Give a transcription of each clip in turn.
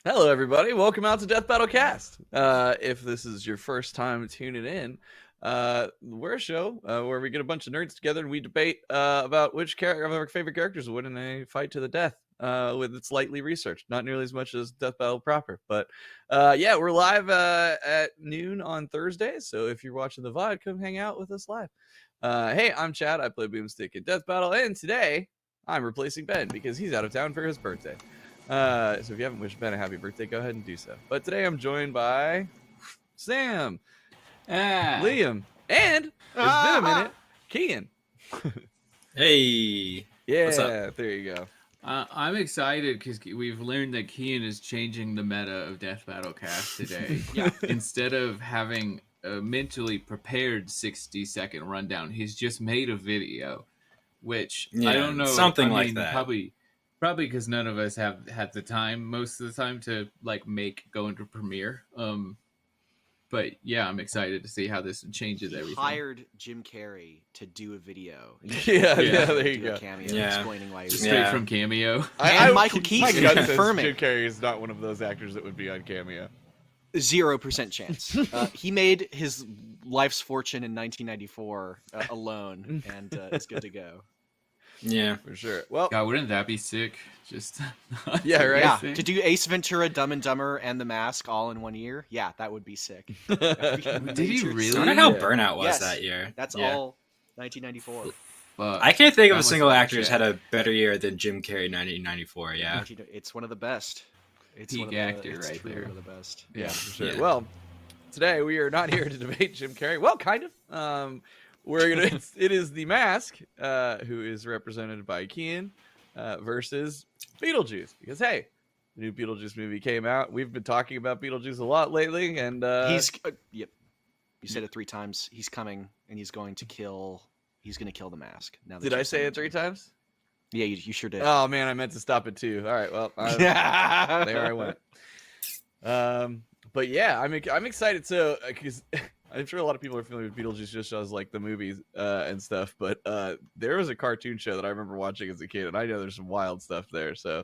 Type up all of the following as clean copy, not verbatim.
Hello, everybody. Welcome out to Death Battle Cast. If this is your first time tuning in, we're a show where we get a bunch of nerds together and we debate about which of our favorite characters will win in a fight to the death. With it's lightly researched, not nearly as much as Death Battle proper. But yeah, we're live at noon on Thursday. So if you're watching the VOD, come hang out with us live. Hey, I'm Chad. I play Boomstick in Death Battle, and today I'm replacing Ben because he's out of town for his birthday. So if you haven't wished Ben a happy birthday, go ahead and do so. But today I'm joined by Sam, Liam, and it's been a minute, Kian. Hey. Yeah, What's up? there you go. I'm excited because we've learned that Kian is changing the meta of Death Battle Cast today. Yeah. Instead of having a mentally prepared 60-second rundown, he's just made a video, which I don't know. Something like that. Probably because none of us have had the time most of the time to go into Premiere. But yeah, I'm excited to see how this changes everything. Hired Jim Carrey to do a video. Yeah, there you go. A cameo Yeah. explaining why he was Straight from Cameo. And Michael my Keaton gut says confirming. Jim Carrey is not one of those actors that would be on Cameo. 0% chance. He made his life's fortune in 1994 alone, and it's good to go. Yeah. For sure. Well, God, wouldn't that be sick? Just Yeah, right. Yeah, Sick. to do Ace Ventura, Dumb and Dumber, and The Mask all in 1 year, yeah, that would be sick. Did he really? I wonder how Yeah. Burnout was Yes. that year. That's Yeah. all 1994. Fuck. I can't think of That a must single have been actor who's shit. had a better year than Jim Carrey 1994. Yeah. It's one of the best. It's Peak one of actor it's right truly there. one of the best. Yeah, for sure. Yeah. Well, today we are not here to debate Jim Carrey. Well, kind of. It is The Mask, who is represented by Kian, versus Beetlejuice. Because hey, the new Beetlejuice movie came out. We've been talking about Beetlejuice a lot lately, and Yep. You said it 3 times. He's coming, and he's going to kill. He's going to kill the mask. Now that did you've I say said it 3 times? Yeah, you sure did. Oh man, I meant to stop it too. All right, well, there I went. But yeah, I'm excited. So because I'm sure a lot of people are familiar with Beetlejuice just as like the movies and stuff. But there was a cartoon show that I remember watching as a kid, and I know there's some wild stuff there. So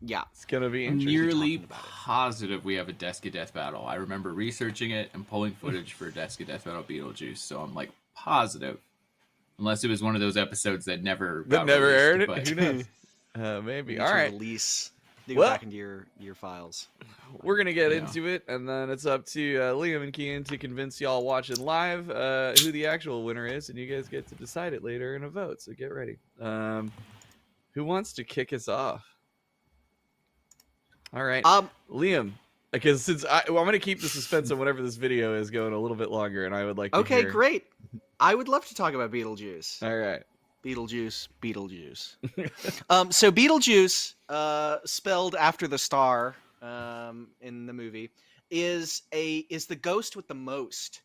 Yeah. it's gonna be I'm interesting. nearly talking about it. positive we have a Desk of Death Battle. I remember researching it and pulling footage for Desk of Death Battle Beetlejuice, so I'm like positive. Unless it was one of those episodes that never That got never released, aired it. but- Who knows? You Maybe. need All to right. Release. Dig Well- back into your files. We're gonna get Yeah. into it, and then it's up to Liam and Kian to convince y'all watching live who the actual winner is, and you guys get to decide it later in a vote. So get ready. Who wants to kick us off? All right, Liam, because since I'm gonna keep the suspense on whatever this video is going a little bit longer, and I would like to Okay, hear... great. I would love to talk about Beetlejuice. All right. Beetlejuice. So Beetlejuice, spelled after the star, in the movie, is the ghost with the most,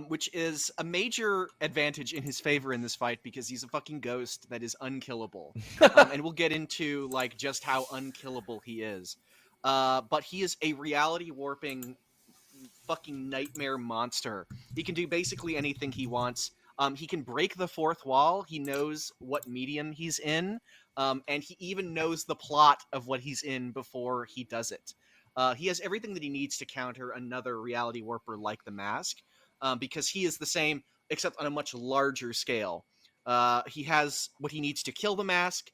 which is a major advantage in his favor in this fight because he's a fucking ghost that is unkillable, and we'll get into like just how unkillable he is. But he is a reality warping fucking nightmare monster. He can do basically anything he wants. He can break the fourth wall. He knows what medium he's in, and he even knows the plot of what he's in before he does it. He has everything that he needs to counter another reality warper like the Mask, because he is the same, except on a much larger scale. He has what he needs to kill the Mask.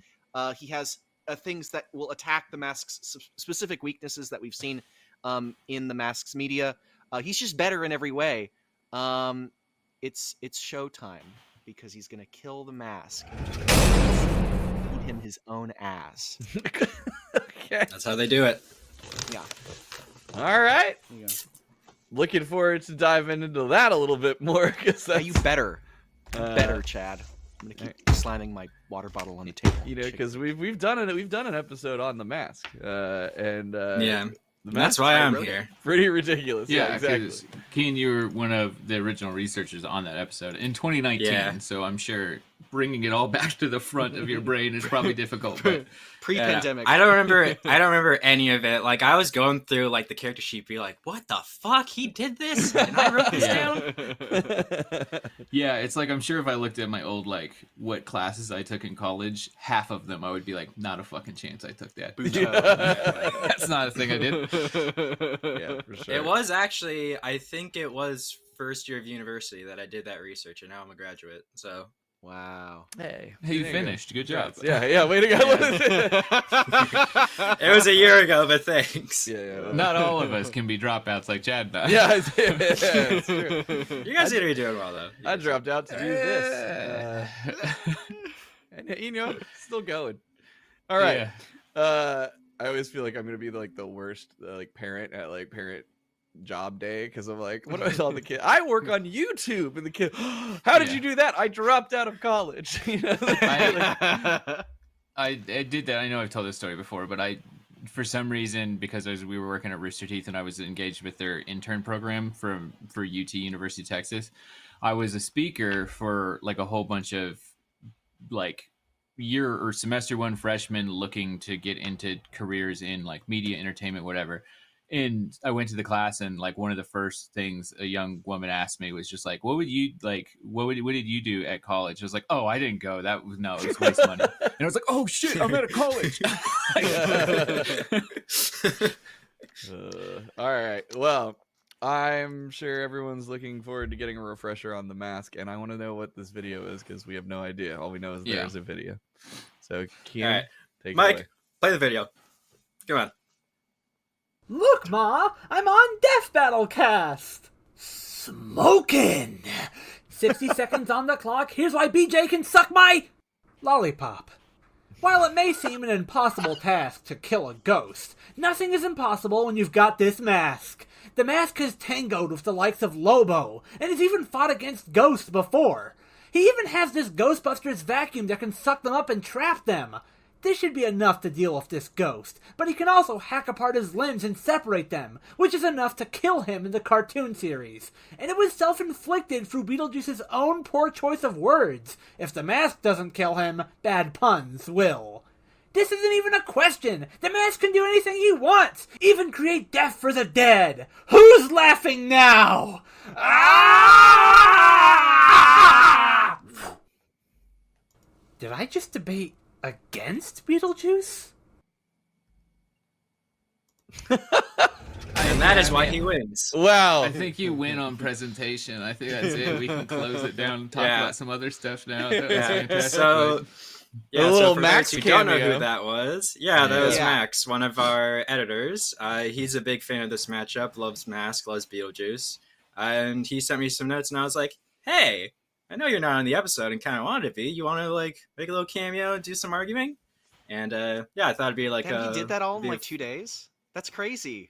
He has things that will attack the Mask's specific weaknesses that we've seen in the Mask's media. He's just better in every way. It's showtime because he's gonna kill the Mask. Feed him his own ass. Okay. That's how they do it. Yeah. All right. There you go. Looking forward to diving into that a little bit more because Yeah, you better, Chad. I'm gonna keep slamming my water bottle on the table. You know, because we've done an episode on the Mask, and Yeah. the That's Mask why I I'm wrote it. here. pretty ridiculous. Yeah, exactly. Keen, you were one of the original researchers on that episode in 2019, Yeah. so I'm sure bringing it all back to the front of your brain is probably difficult. But Pre-pandemic. I don't remember any of it. Like I was going through like the character sheet, be like, "What the fuck? He did this?" And I wrote this down. Yeah, it's like I'm sure if I looked at my old like what classes I took in college, half of them I would be like, not a fucking chance I took that. That's not a thing I did. Yeah, for sure. It was actually, I think it was first year of university that I did that research, and now I'm a graduate. So Wow. Hey, You finished. Good job. Yeah, way to go. it was a year ago, but thanks. Yeah. Not all of us can be dropouts like Chad does. Yeah, it's true. You guys seem to be doing well, though. I dropped out to do this. And, you know, still going. All right. Yeah. I always feel like I'm going to be like the worst like parent at like parent job day because I'm like, what do I tell the kid? I work on YouTube, and the kid, how did you do that? I dropped out of college. You know, I did that. I know I've told this story before, but for some reason, because we were working at Rooster Teeth and I was engaged with their intern program for UT, University of Texas, I was a speaker for like a whole bunch of like year or semester one freshmen looking to get into careers in like media, entertainment, whatever. And I went to the class, and like one of the first things a young woman asked me was just like, what did you do at college? I was like, oh, I didn't go. It was waste money. And I was like, oh shit, I'm out of college. All right. Well, I'm sure everyone's looking forward to getting a refresher on The Mask, and I want to know what this video is because we have no idea. All we know is there's a video. So, Kian, All right. take Mike, it away. play the video. Come on. Look, Ma, I'm on Death Battle Cast. Smokin'. 60 seconds on the clock. Here's why BJ can suck my lollipop. While it may seem an impossible task to kill a ghost, nothing is impossible when you've got this mask. The mask has tangoed with the likes of Lobo, and has even fought against ghosts before. He even has this Ghostbusters vacuum that can suck them up and trap them. This should be enough to deal with this ghost, but he can also hack apart his limbs and separate them, which is enough to kill him in the cartoon series. And it was self-inflicted through Beetlejuice's own poor choice of words. If the mask doesn't kill him, bad puns will. This isn't even a question. The mask can do anything he wants, even create death for the dead. Who's laughing now? Ah! Did I just debate against Beetlejuice? And that is why he wins. Wow. I think you win on presentation. I think that's it. We can close it down and talk about some other stuff now. That was fantastic. So, The little for Max those who don't know cameo. who that was, that was Yeah. Max, one of our editors. He's a big fan of this matchup, loves Mask, loves Beetlejuice. And he sent me some notes, and I was like, hey, I know you're not on the episode and kind of wanted to be. You want to like make a little cameo and do some arguing? And I thought it'd be like And he did that all in like 2 days? That's crazy.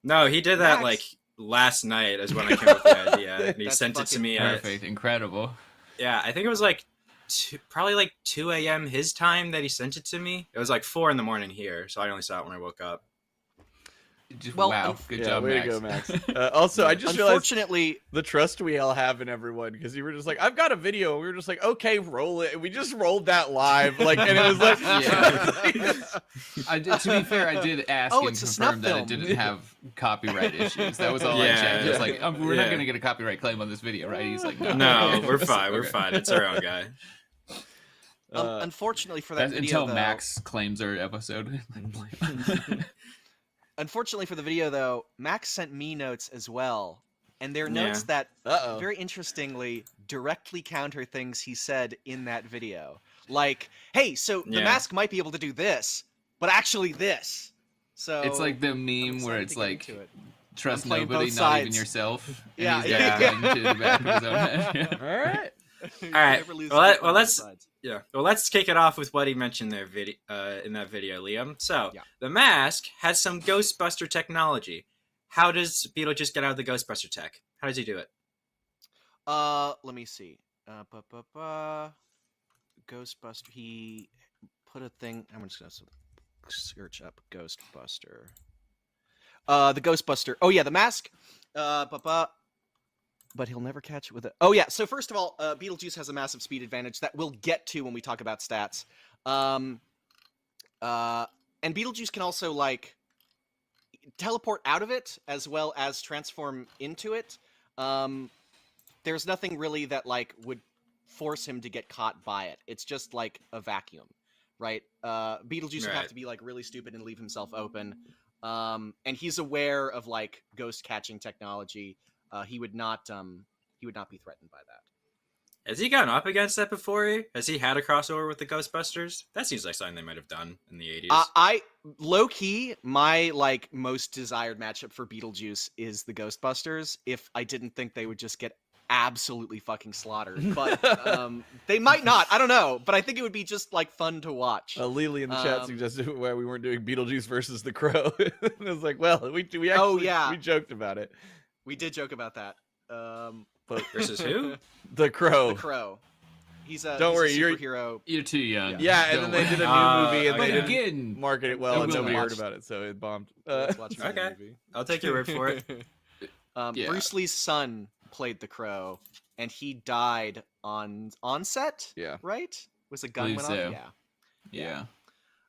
No, he did that Max. like last night is when I came up with the idea. And he That's sent it to fucking me. Perfect. Incredible. I think it was like probably like 2 a.m. his time that he sent it to me. It was like 4 a.m. here, so I only saw it when I woke up. Wow. Good job, way Max. to go, Max. Also, I just realized Unfortunately, the trust we all have in everyone because you were just like, I've got a video. We were just like, okay, roll it. And we just rolled that live. Like, and it was like, To be fair, I did ask and it's a snuff confirm that it film. didn't have copyright issues. That was all I checked. It was like, we're not going to get a copyright claim on this video, right? He's like, No, we're fine. We're Okay. fine. It's our own guy. unfortunately for that That's video, until though, Max claims our episode. Unfortunately for the video, though, Max sent me notes as well, and they're notes that, Uh-oh. very interestingly, directly counter things he said in that video. Like, hey, so the mask might be able to do this, but actually this. So It's like the I'm meme where excited it's to get like, into it. trust I'm playing nobody, both not even sides. yourself. And Yeah. he's got a gun to the back of his own head. all right. All right. Never lose Well, the well, both let's sides. Well, let's kick it off with what he mentioned there in that video, Liam. So, the mask has some Ghostbuster technology. How does Beetlejuice get out of the Ghostbuster tech? How does he do it? Let me see. Ghostbuster. He put a thing. I'm just gonna search up Ghostbuster. The Ghostbuster. Oh yeah, the mask. but he'll never catch it with it. Oh yeah. So first of all, Beetlejuice has a massive speed advantage that we'll get to when we talk about stats. And Beetlejuice can also like teleport out of it as well as transform into it. There's nothing really that like would force him to get caught by it. It's just like a vacuum, right? Beetlejuice would have to be like really stupid and leave himself open. And he's aware of like ghost catching technology. He would not be threatened by that. Has he gone up against that before? Has he had a crossover with the Ghostbusters? That seems like something they might have done in the 80s. I low key, my like most desired matchup for Beetlejuice is the Ghostbusters. If I didn't think they would just get absolutely fucking slaughtered, but they might not. I don't know, but I think it would be just like fun to watch. Lily in the chat suggested why we weren't doing Beetlejuice versus the Crow. And I was like, well, we actually we joked about it. We did joke about that. But versus who? The Crow. The Crow. He's a don't worry, superhero. You're too young. Yeah, and then they did a new movie and they again didn't market it well, and nobody heard about it, so it bombed. Let's watch the Okay. movie. I'll take your word for it. Bruce Lee's son played the Crow, and he died on set. Yeah. Right? Was a gun went Believe off? so. Yeah.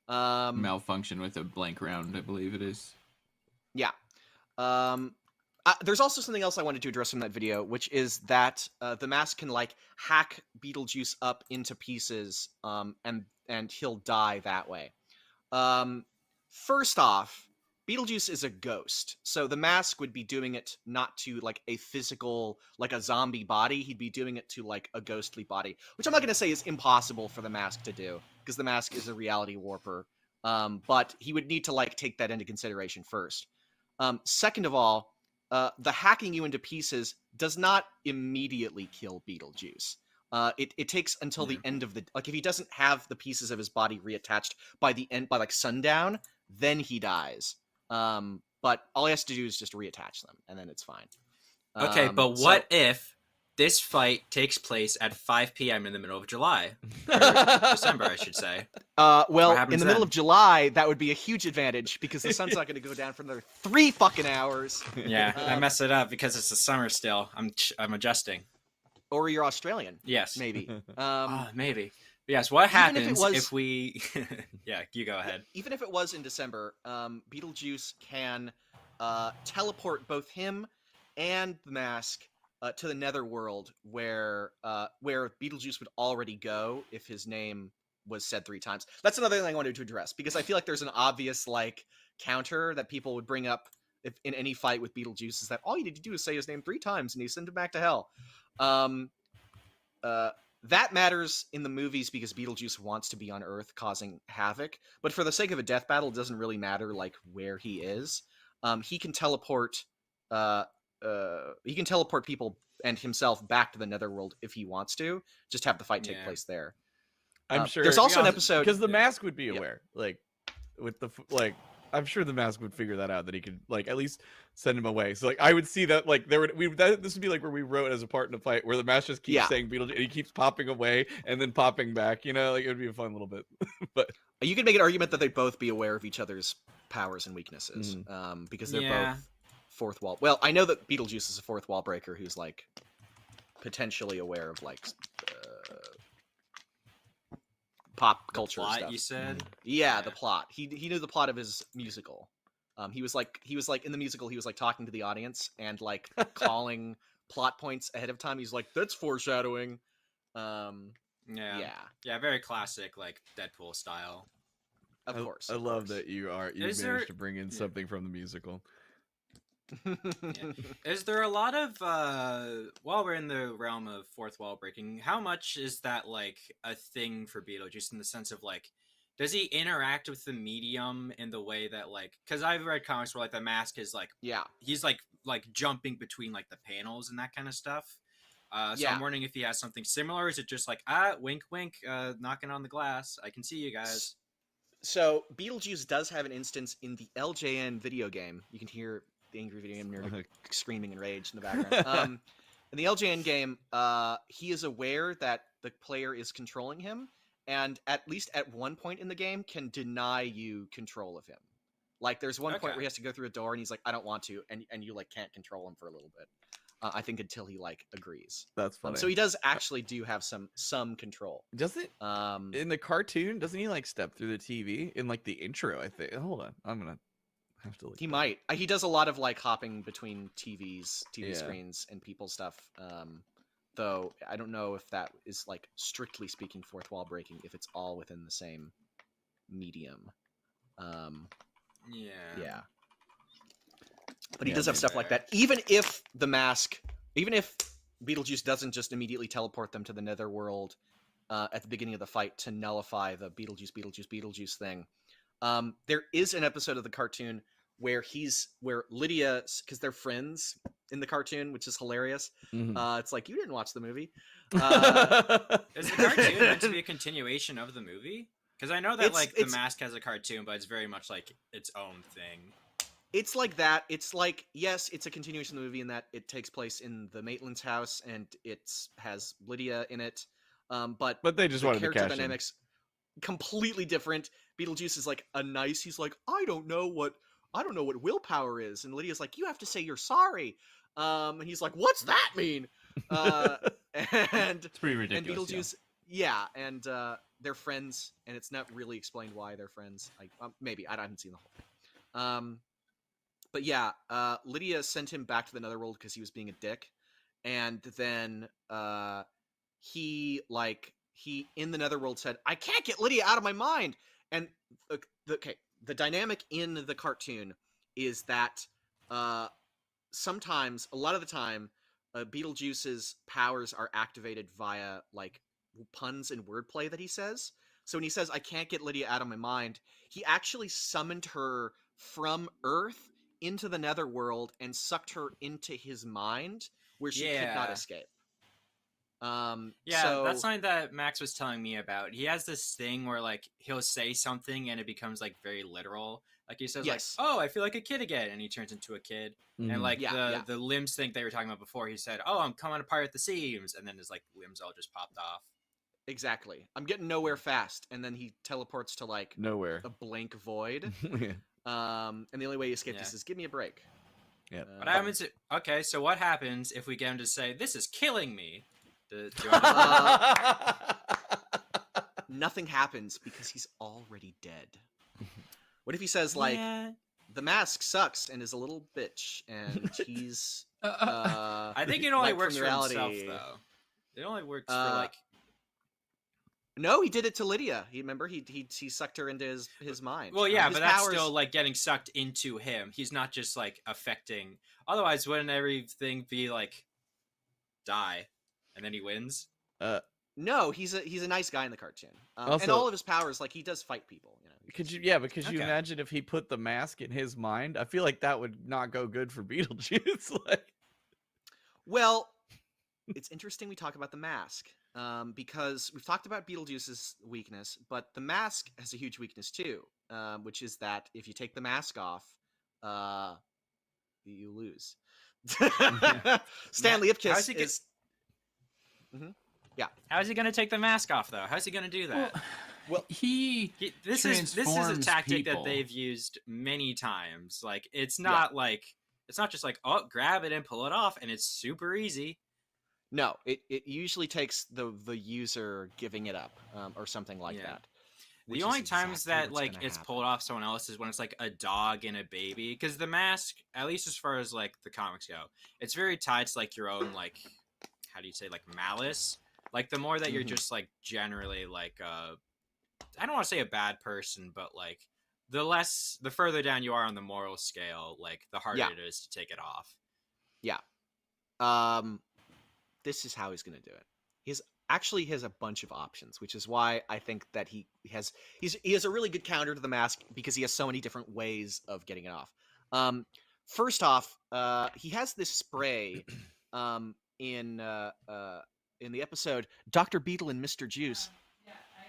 Yeah. Malfunction with a blank round, I believe it is. Yeah. There's also something else I wanted to address from that video, which is that the mask can like hack Beetlejuice up into pieces, and he'll die that way. First off, Beetlejuice is a ghost, so the mask would be doing it not to like a physical, like a zombie body. He'd be doing it to like a ghostly body, which I'm not going to say is impossible for the mask to do, because the mask is a reality warper. But he would need to like take that into consideration first. Second of all, the hacking you into pieces does not immediately kill Beetlejuice. It takes until the end of the, like, if he doesn't have the pieces of his body reattached by the end, by like sundown, then he dies. But all he has to do is just reattach them, and then it's fine. Okay, but what if this fight takes place at 5 p.m. in the middle of July? Or December, I should say. Well, in the middle of July, that would be a huge advantage, because the sun's not going to go down for another 3 fucking hours. Yeah, I mess it up because it's the summer still. I'm adjusting. Or you're Australian. Yes. Maybe. Maybe. But yes, what happens if if we... Yeah, you go ahead. Even if it was in December, Beetlejuice can teleport both him and the mask to the Netherworld, where Beetlejuice would already go if his name was said 3 times. That's another thing I wanted to address, because I feel like there's an obvious like counter that people would bring up if in any fight with Beetlejuice, is that all you need to do is say his name 3 times and you send him back to hell. That matters in the movies because Beetlejuice wants to be on Earth causing havoc, but for the sake of a death battle, it doesn't really matter like where he is. He can teleport people and himself back to the Netherworld if he wants to. Just have the fight take place there. I'm sure there's also an episode because the mask would be aware, like with the like. I'm sure the mask would figure that out, that he could like at least send him away. So like I would see that like this would be like where we wrote as a part in a fight where the mask just keeps saying Beetlejuice and he keeps popping away and then popping back. You know, like it would be a fun little bit. But you could make an argument that they'd both be aware of each other's powers and weaknesses, because they're both fourth wall. Well, I know that Beetlejuice is a fourth wall breaker who's like potentially aware of like pop culture plot, stuff. You said? Yeah, the plot. He knew the plot of his musical. He was like in the musical, he was like talking to the audience and like calling plot points ahead of time. He's like, that's foreshadowing. Yeah, very classic like Deadpool style. Of course. I love that you managed to bring in something from the musical. Is there a lot of while we're in the realm of fourth wall breaking, how much is that like a thing for Beetlejuice in the sense of like, does he interact with the medium in the way that like, because I've read comics where like the mask is like, he's like jumping between like the panels and that kind of stuff. So I'm wondering if he has something similar. Is it just like wink wink, knocking on the glass, I can see you guys? So Beetlejuice does have an instance in the LJN video game. You can hear the angry video game nerd screaming in rage in the background. In the LJN game, he is aware that the player is controlling him, and at least at one point in the game can deny you control of him. Like there's one point where he has to go through a door and he's like, I don't want to, and you like can't control him for a little bit. I think until he like agrees. That's funny. So he does actually do have some control. doesn't Um, in the cartoon, doesn't he like step through the TV in like the intro? I think. Hold on, I'm gonna have to look. he that might. He does a lot of like hopping between TV Yeah. screens and people stuff. Though I don't know if that is like strictly speaking fourth wall breaking. If it's all within the same medium. Yeah. But he Yeah, does have maybe stuff like that. Even if Beetlejuice doesn't just immediately teleport them to the Netherworld at the beginning of the fight to nullify the Beetlejuice thing, there is an episode of the cartoon where Lydia, because they're friends in the cartoon, which is hilarious. Mhm. It's like, you didn't watch the movie. Is the cartoon meant to be a continuation of the movie? Because I know that It's- The Mask has a cartoon, but it's very much like its own thing. It's like that. It's like, yes, it's a continuation of the movie in that it takes place in the Maitland's house and it has Lydia in it. But But they just the wanted to character cash in. dynamics completely different. Beetlejuice is like he's like, I don't know what willpower is, and Lydia's like, you have to say you're sorry. And he's like, what's that mean? And It's pretty ridiculous. Beetlejuice, yeah, and they're friends, and it's not really explained why they're friends. Maybe I haven't seen the whole. But yeah, Lydia sent him back to the Netherworld because he was being a dick, and then he in the Netherworld said, I can't get Lydia out of my mind. And the dynamic in the cartoon is that sometimes, a lot of the time, Beetlejuice's powers are activated via like puns and wordplay that he says. So when he says, I can't get Lydia out of my mind, he actually summoned her from Earth into the Netherworld and sucked her into his mind where she could not Yeah. escape. Yeah, So, that's something that Max was telling me about. He has this thing where like he'll say something and it becomes like very literal. Like he says, Yes. like, "Oh, I feel like a kid again," and he turns into a kid. Mhm. And like Yeah, the limbs thing they were talking about before, he said, "Oh, I'm coming apart at the seams," and then his like limbs all just popped off. exactly. I'm getting nowhere fast, and then he teleports to like Nowhere. a blank void. Yeah. And the only way you escape Yeah. this is give me a break. Yep. What happens? Okay, so what happens if we get him to say, "This is killing me"? Do you understand? Nothing happens because he's already dead. What if he says like, Yeah. the mask sucks and is a little bitch, and he's I think it only like, works from for himself reality. though. It only works for Uh, like No, he did it to Lydia. He sucked her into his mind. Well, yeah, His but that's powers- still like getting sucked into him. He's not just like affecting. Otherwise, wouldn't everything be like die, and then he wins? No, he's a nice guy in the cartoon. And Also- all of his powers, like he does fight people. You know. Could you? Yeah, but could you Okay. imagine if he put the mask in his mind? I feel like that would not go good for Beetlejuice. Like, Well, it's interesting we talk about the mask because we've talked about Beetlejuice's weakness, but the mask has a huge weakness too, which is that if you take the mask off, you lose. Stanley How's Ipkiss he get- is. How's he gonna take the mask off though? How's he gonna do that? This is a transforms tactic people. that they've used many times. Like it's not just like, oh, grab it and pull it off, and it's super easy. No, it usually takes the user giving it up or something like Yeah. that. The which only is times exactly that what's like gonna it's happen. pulled off someone else is when it's like a dog and a baby. Because the mask, at least as far as like the comics go, it's very tied to like your own like, how do you say, like malice. Like the more that you're Mhm. just like generally like I don't want to say a bad person, but like the further down you are on the moral scale, like the harder Yeah. it is to take it off. This is how he's going to do it. He has a bunch of options, which is why I think that he has a really good counter to the mask because he has so many different ways of getting it off. First off, he has this spray in the episode Dr. Beetle and Mr. Juice,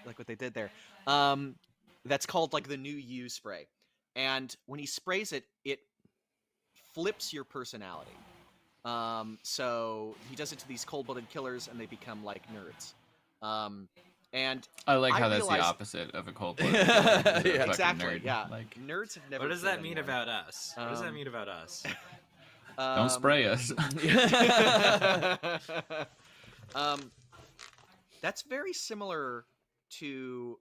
like what they did there. That's called like the new you spray, and when he sprays it, it flips your personality. So he does it to these cold-blooded killers, and they become like nerds. And I like I how that's the realized- opposite of a cold Yeah, blooded. Yeah, exactly, yeah. Like, Nerds have never. What does that killed mean anyone. about us? What does that Um, mean about us? Don't spray us. That's very similar to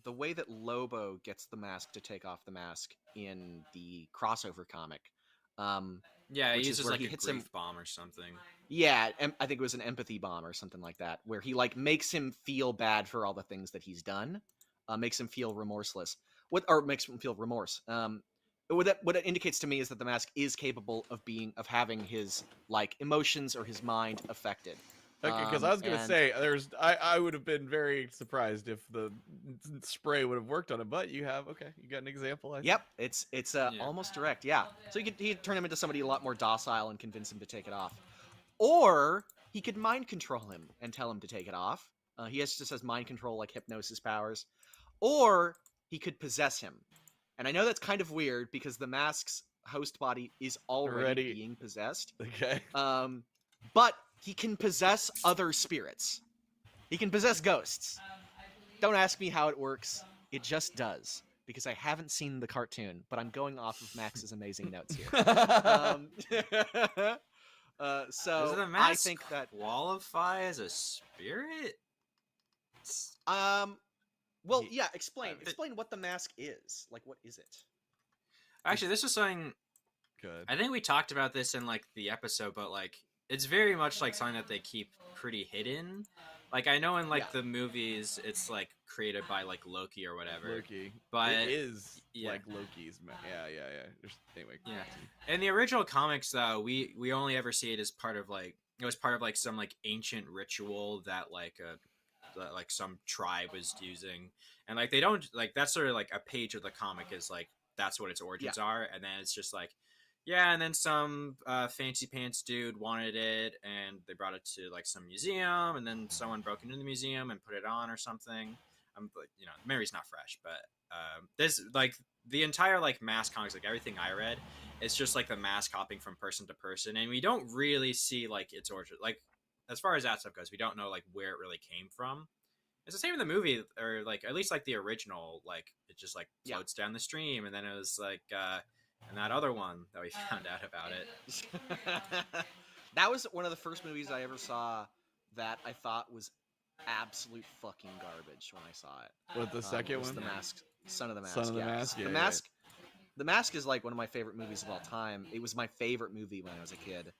the way that Lobo gets the mask to take off the mask in the crossover comic. Yeah, he Which is uses where like he a hits grief him- bomb or something. Yeah, I think it was an empathy bomb or something like that, where he like makes him feel bad for all the things that he's done, makes him feel remorseless. Makes him feel remorse. What it indicates to me is that the mask is capable of having his like emotions or his mind affected. Okay, because I was gonna and- say I would have been very surprised if the spray would have worked on it, but you got an example. I think. Yep, it's almost direct. Yeah, so he could turn him into somebody a lot more docile and convince him to take it off, or he could mind control him and tell him to take it off. He just has mind control like hypnosis powers, or he could possess him. And I know that's kind of weird because the mask's host body is already being possessed. Okay. But he can possess other spirits. He can possess ghosts. Don't ask me how it works. It just does. Because I haven't seen the cartoon, but I'm going off of Max's amazing notes here. So Does the I mask think that qualify as a spirit? well, yeah, explain what the mask is. Like, what is it? Actually, this was something Good. I think we talked about this in like the episode, but like it's very much like something that they keep pretty hidden. Like I know in like the movies, it's like created by like Loki or whatever. Loki, but it is yeah. like Loki's. Yeah. Anyway. Yeah. In the original comics, though, we only ever see it as part of like some like ancient ritual that like some tribe was using, and like they don't like that's sort of like a page of the comic is like that's what its origins are, and then it's just like. Yeah, and then some fancy pants dude wanted it, and they brought it to like some museum, and then someone broke into the museum and put it on or something. Memory's not fresh, but this like the entire like mask comics, like everything I read, it's just like the mask hopping from person to person, and we don't really see like its origin. Like as far as that stuff goes, we don't know like where it really came from. It's the same in the movie, or like at least like the original, like it just like floats down the stream, and then it was like. And that other one that we found out about it. That was one of the first movies I ever saw that I thought was absolute fucking garbage when I saw it. What the second one? The Mask, Son of the Mask. Son of the Mask. Yeah, the Mask. The Mask is like one of my favorite movies of all time. It was my favorite movie when I was a kid.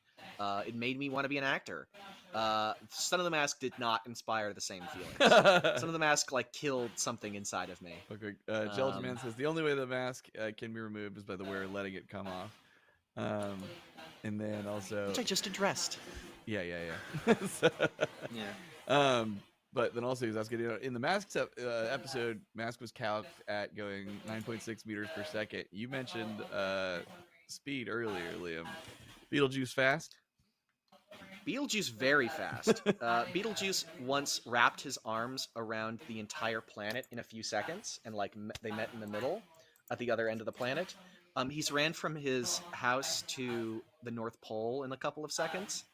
It made me want to be an actor. Son of the Mask did not inspire the same feelings. Son of the Mask like killed something inside of me. Okay, Gelatin Man says the only way the mask can be removed is by the wearer letting it come off. And then also, Which I just addressed. Yeah. Yeah. But then also he was asking, in the Mask episode, Mask was calced at going 9.6 meters per second. You mentioned speed earlier, Liam. Beetlejuice fast? Beetlejuice very fast. Beetlejuice once wrapped his arms around the entire planet in a few seconds, and like they met in the middle at the other end of the planet. He's ran from his house to the North Pole in a couple of seconds.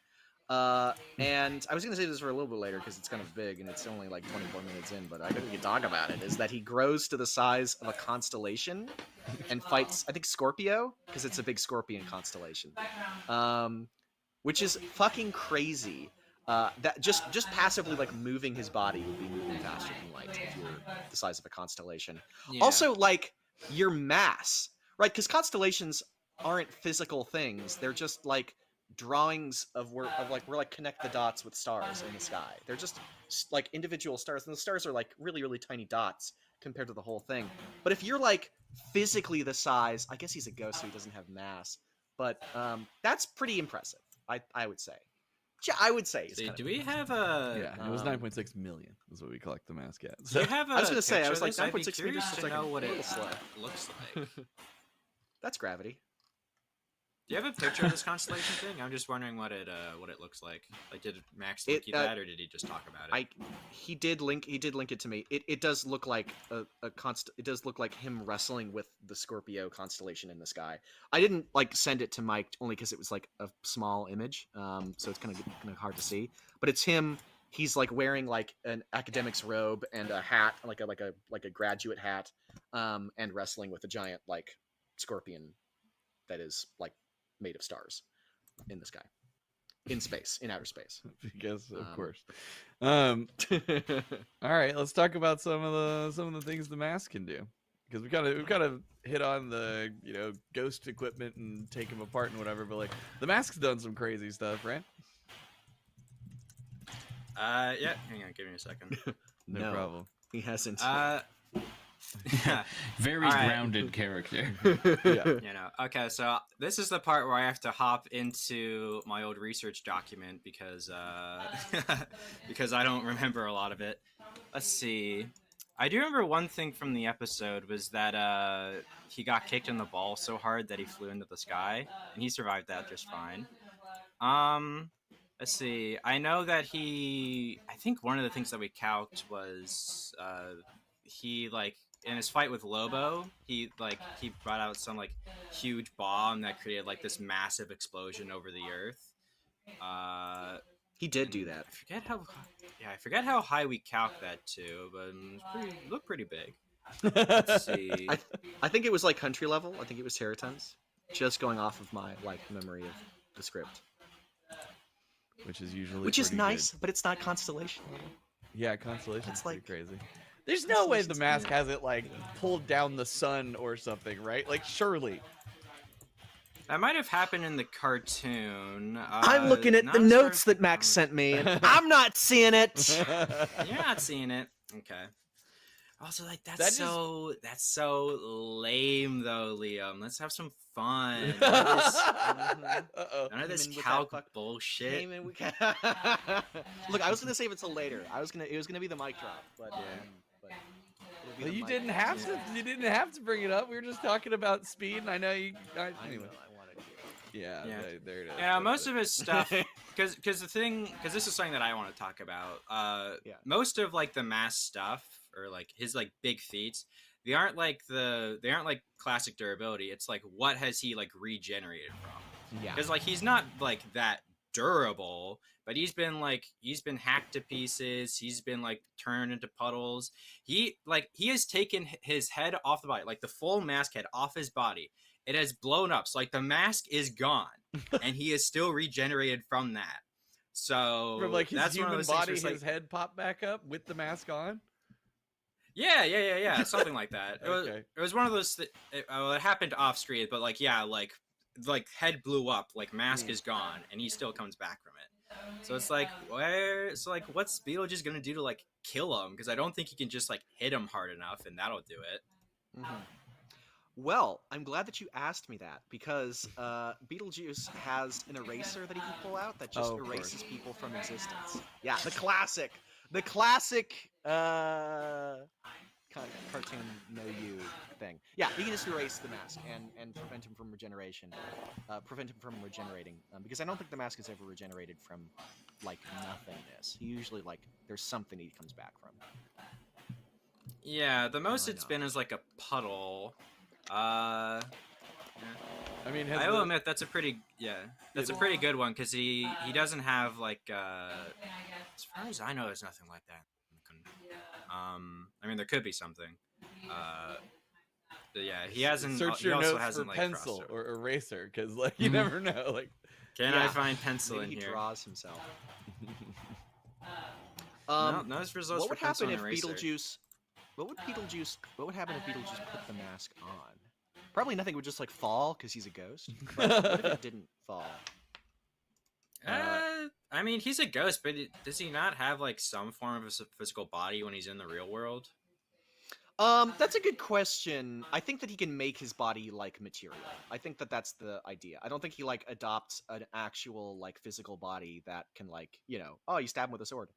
And I was going to say this for a little bit later because it's kind of big and it's only like 24 minutes in, but I think we can talk about it, is that he grows to the size of a constellation and fights, I think, Scorpio, because it's a big scorpion constellation, which is fucking crazy. That just passively like moving his body would be moving faster than light if you're the size of a constellation. Yeah. Also, like, your mass, right? Because constellations aren't physical things. They're just like drawings of where connect the dots with stars in the sky. They're just like individual stars, and the stars are like really, really tiny dots compared to the whole thing. But if you're like physically the size, I guess he's a ghost, so he doesn't have mass. But that's pretty impressive. I would say. Yeah, I would say. Do we have a? Yeah, it was 9.6 million. Is what we collect the mask at. Do you have a I was going to say, I was picture like of this? I'd be 9.6 meters curious per to second. know what A it little slow. looks like. That's gravity. Do you have a picture of this constellation thing? I'm just wondering what it looks like. Like, did Max link you that, or did he just talk about it? He did link it to me. It does look like it does look like him wrestling with the Scorpio constellation in the sky. I didn't like send it to Mike only because it was like a small image, so it's kind of hard to see. But it's him. He's like wearing like an academic's robe and a hat, like a graduate hat, and wrestling with a giant like scorpion that is like made of stars. in the sky, in space, in outer space. Because of course. All right, let's talk about some of the things the mask can do, because we've got to hit on the ghost equipment and take them apart and whatever. But like the mask's done some crazy stuff, right? Yeah. Hang on, give me a second. No problem. He hasn't. Very grounded character. Yeah. Okay, so this is the part where I have to hop into my old research document because because I don't remember a lot of it. Let's see. I do remember one thing from the episode was that he got kicked in the ball so hard that he flew into the sky, and he survived that just fine. Let's see. I know that I think one of the things that we calced was he like in his fight with Lobo, he brought out some like huge bomb that created like this massive explosion over the earth. He did do that. I forget how high we calc that to, but it looked pretty big. Let's see. I think it was like country level. I think it was teratons. Just going off of my memory of the script, Which is usually which is pretty nice, good. but it's not constellation level. Yeah, Constellation's It's pretty like- crazy. There's no way the mask hasn't like pulled down the sun or something, right? Like surely. That might have happened in the cartoon. I'm looking at not the as far notes as- that Max sent me, and I'm not seeing it. You're not seeing it. Okay. Also, like that's so lame, though, Liam. Let's have some fun. Uh-oh. None of this Came in with calc that bullshit. Came in with- Look, I was gonna save it till later. It was gonna be the mic drop, but it'll be Well, the you mic didn't drop. have to. You didn't have to bring it up. We were just talking about speed, and I know you. I Anyway. know, I wanted to. Yeah. Yeah. There it is. Yeah, most of his stuff, because this is something that I want to talk about. Yeah. Most of like the mass stuff, or like his like big feats, they aren't like classic durability. It's like what has he like regenerated from? Yeah. Because like he's not like that durable, but he's been hacked to pieces. He's been like turned into puddles. He has taken his head off the body, like the full mask head off his body. It has blown up. So like the mask is gone, and he is still regenerated from that. So From like his that's one of human those things body, where his it's like, head popped back up with the mask on. yeah, something like that. Okay. It was one of those. It happened off screen, but like head blew up, like mask is gone, and he still comes back from it. So it's like, what's Beetlejuice gonna do to like kill him? Because I don't think he can just like hit him hard enough, and that'll do it. Mhm. Well, I'm glad that you asked me that, because Beetlejuice has an eraser that he can pull out that just Oh, of course. erases people from existence. Yeah, the classic cartoon no you thing. Yeah, he can just erase the mask and prevent him from regeneration, prevent him from regenerating. Because I don't think the mask is ever regenerated from like nothingness. He usually like there's something he comes back from. Yeah, the most I it's know. been is like a puddle. I mean, I will admit that's a pretty pretty good one, because he doesn't have like as far as I know, there's nothing like that. I mean, there could be something. But yeah, he hasn't. search he your also notes for hasn't, like, pencil crossed or eraser, because like you never know. Like, Can Yeah. I find pencil Maybe in he here? draws himself. No results What for would happen pencil if and eraser. Beetlejuice? What would happen if Beetlejuice put the mask on? Probably nothing would just like fall because he's a ghost. But what if it didn't fall? I mean, he's a ghost, but does he not have like some form of a physical body when he's in the real world? That's a good question. I think that he can make his body like material. I think that that's the idea. I don't think he like adopts an actual like physical body that can like, oh, you stab him with a sword.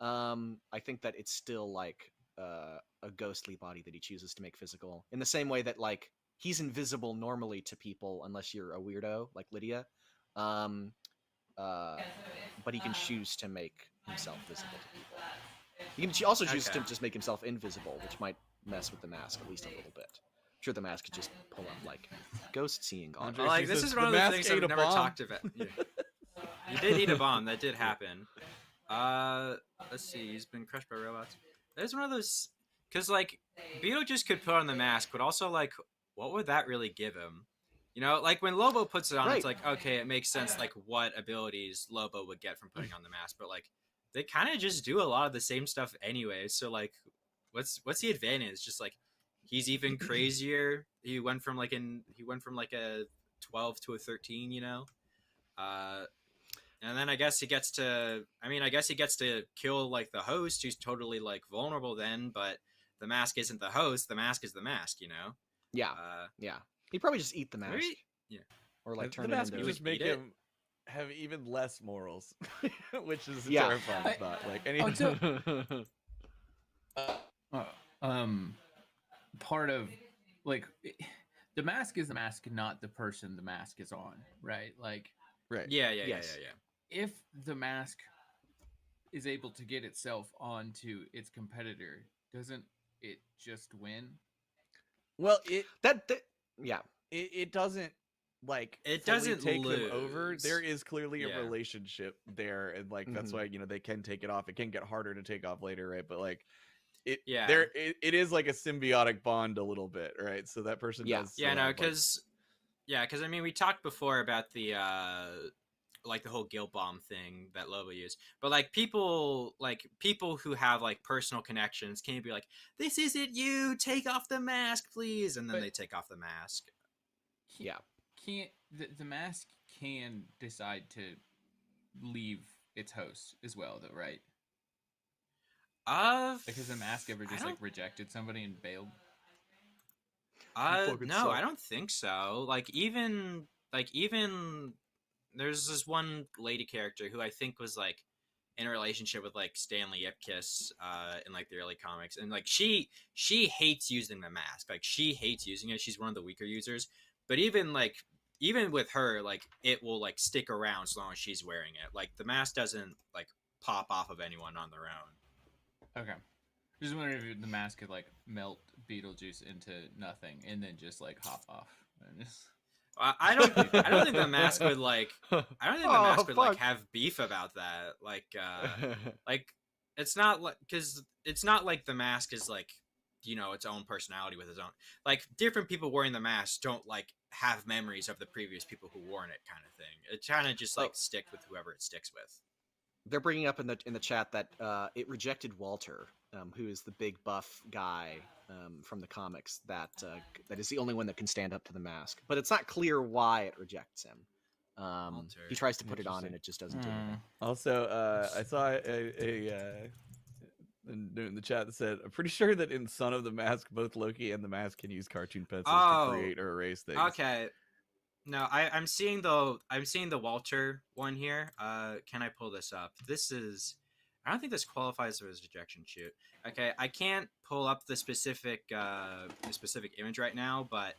I think that it's still like a ghostly body that he chooses to make physical, in the same way that like he's invisible normally to people unless you're a weirdo like Lydia. But he can choose to make himself visible to people. He can also choose to just make himself invisible, which might mess with the mask at least a little bit. I'm sure the mask could just pull up like ghost seeing on. Andre- Like, He this says, is one "The of the mask things ate I've a never bomb." talked about. Yeah. He did eat a bomb. That did happen. Let's see. He's been crushed by robots. There's one of those, because like Beetlejuice could put on the mask, but also like, what would that really give him? You know, like when Lobo puts it on, Right. it's like, okay, it makes sense, like what abilities Lobo would get from putting on the mask. But like, they kind of just do a lot of the same stuff anyway. So like, what's the advantage? Just like, he's even crazier. He went from like a 12 to a 13. You know, and then I guess he gets to. I mean, I guess he gets to kill like the host, who's totally like vulnerable then. But the mask isn't the host. The mask is the mask. You know. Yeah, yeah. He'd probably just eat the mask. Maybe, yeah. Or like The turn it mask into. would just Would make eat it? him have even less morals, which is a Yeah. terrifying thought. Like any. Oh, so- part of like the mask is the mask, not the person the mask is on, right? Like Right. Yeah. Yes. if the mask is able to get itself onto its competitor, doesn't it just win? Well, yeah. it doesn't like It fully doesn't take him over. lose. There is clearly a Yeah. relationship there, and like that's Mhm. why they can take it off. It can get harder to take off later, right? But like it Yeah. it is like a symbiotic bond a little bit, right? So that person Yeah. does still Yeah, no, have, like- because I mean, we talked before about the like the whole guilt bomb thing that Lobo used, but like people who have like personal connections can be like, "This isn't you. Take off the mask, please," and then But- they take off the mask. Yeah. Can't the mask can decide to leave its host as well, though, right? Because the mask ever I just don't- like rejected somebody and bailed. fucking No, I suck. don't think so. Like even there's this one lady character who I think was like in a relationship with like Stanley Ipkiss in like the early comics, and like she hates using the mask. Like she hates using it. She's one of the weaker users. But even with her, like it will like stick around as long as she's wearing it. Like the mask doesn't like pop off of anyone on their own. Okay. Just wondering if the mask could like melt Beetlejuice into nothing and then just like hop off. And just... I don't think the mask would like. I don't think the Oh, mask would like fuck. have beef about that. Like, like it's not like because it's not like the mask is like its own personality with its own. Like different people wearing the mask don't like have memories of the previous people who worn it, kind of thing. It kind of just like stick with whoever it sticks with. They're bringing up in the chat that it rejected Walter, who is the big buff guy from the comics that is the only one that can stand up to the mask. But it's not clear why it rejects him. Walter. He tries to put it on Interesting. and it just doesn't do anything. Also, I saw a in the chat that said, "I'm pretty sure that in Son of the Mask, both Loki and the Mask can use cartoon pencils Oh, to create or erase things." Okay. No, I'm seeing the Walter one here. Can I pull this up? I don't think this qualifies as a rejection shoot. Okay, I can't pull up the specific image right now, but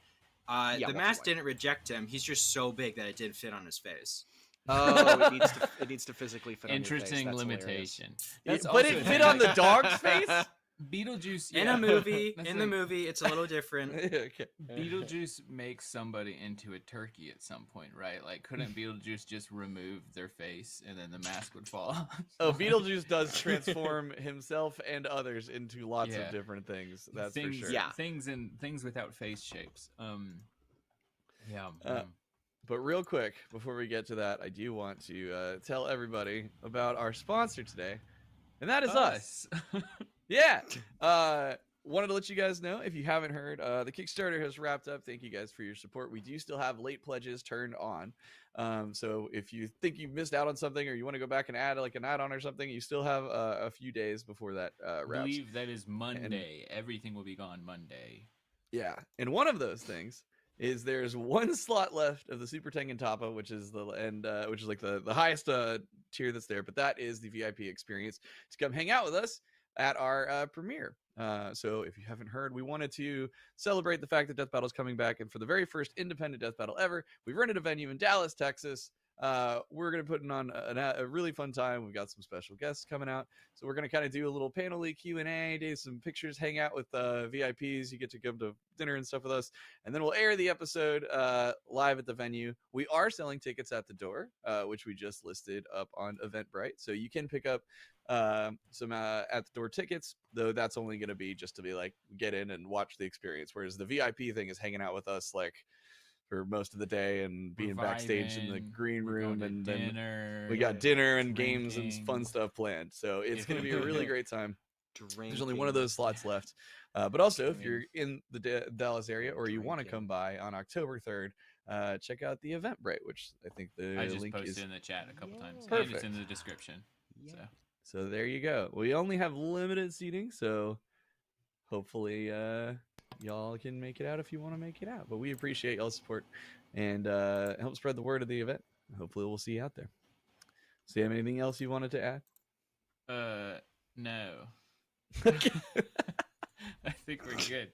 Yeah, the Walter mask White. didn't reject him. He's just so big that it didn't fit on his face. Oh, it needs to physically fit on your face. Interesting That's hilarious. limitation. Yeah, That's but also it fit on the dog's face. Beetlejuice In yeah. a movie, That's in the like- movie, it's a little different. Okay. Beetlejuice makes somebody into a turkey at some point, right? Like, couldn't Beetlejuice just remove their face and then the mask would fall off? Oh, Beetlejuice does transform himself and others into lots Yeah. of different things. That's things, for sure. Yeah. things without face shapes. Yeah. But real quick, before we get to that, I do want to tell everybody about our sponsor today, and that is us. Yeah. Wanted to let you guys know, if you haven't heard, the Kickstarter has wrapped up. Thank you guys for your support. We do still have late pledges turned on. So if you think you've missed out on something, or you want to go back and add like an add-on or something, you still have a few days before that I wraps. believe that is Monday. Everything will be gone Monday. Yeah, and one of those things is there's one slot left of the Super Tengen Toppa, which is which is like the highest tier that's there, but that is the VIP experience to come hang out with us at our premiere. So if you haven't heard, we wanted to celebrate the fact that Death Battle is coming back, and for the very first independent Death Battle ever, we rented a venue in Dallas, Texas. We're going to put on a really fun time. We've got some special guests coming out. So we're going to kind of do a little panel-y Q&A, do some pictures, hang out with VIPs. You get to come to dinner and stuff with us. And then we'll air the episode live at the venue. We are selling tickets at the door, which we just listed up on Eventbrite. So you can pick up some at the door tickets, though that's only going to be just to be like, get in and watch the experience. Whereas the VIP thing is hanging out with us like for most of the day and being backstage in the green room, and dinner, then we got dinner and drinking. games and fun stuff planned. So it's going to be a really great time. There's only one of those slots left. But also, if you're in the Dallas area or you want to come by on October 3rd, check out the Eventbrite, which I think I just link posted is in the chat a couple times. Perfect. And it's in the description. So there you go. We only have limited seating, so hopefully y'all can make it out if you want to make it out. But we appreciate y'all's support and help spread the word of the event. Hopefully we'll see you out there. Sam, anything else you wanted to add? No. I think we're good.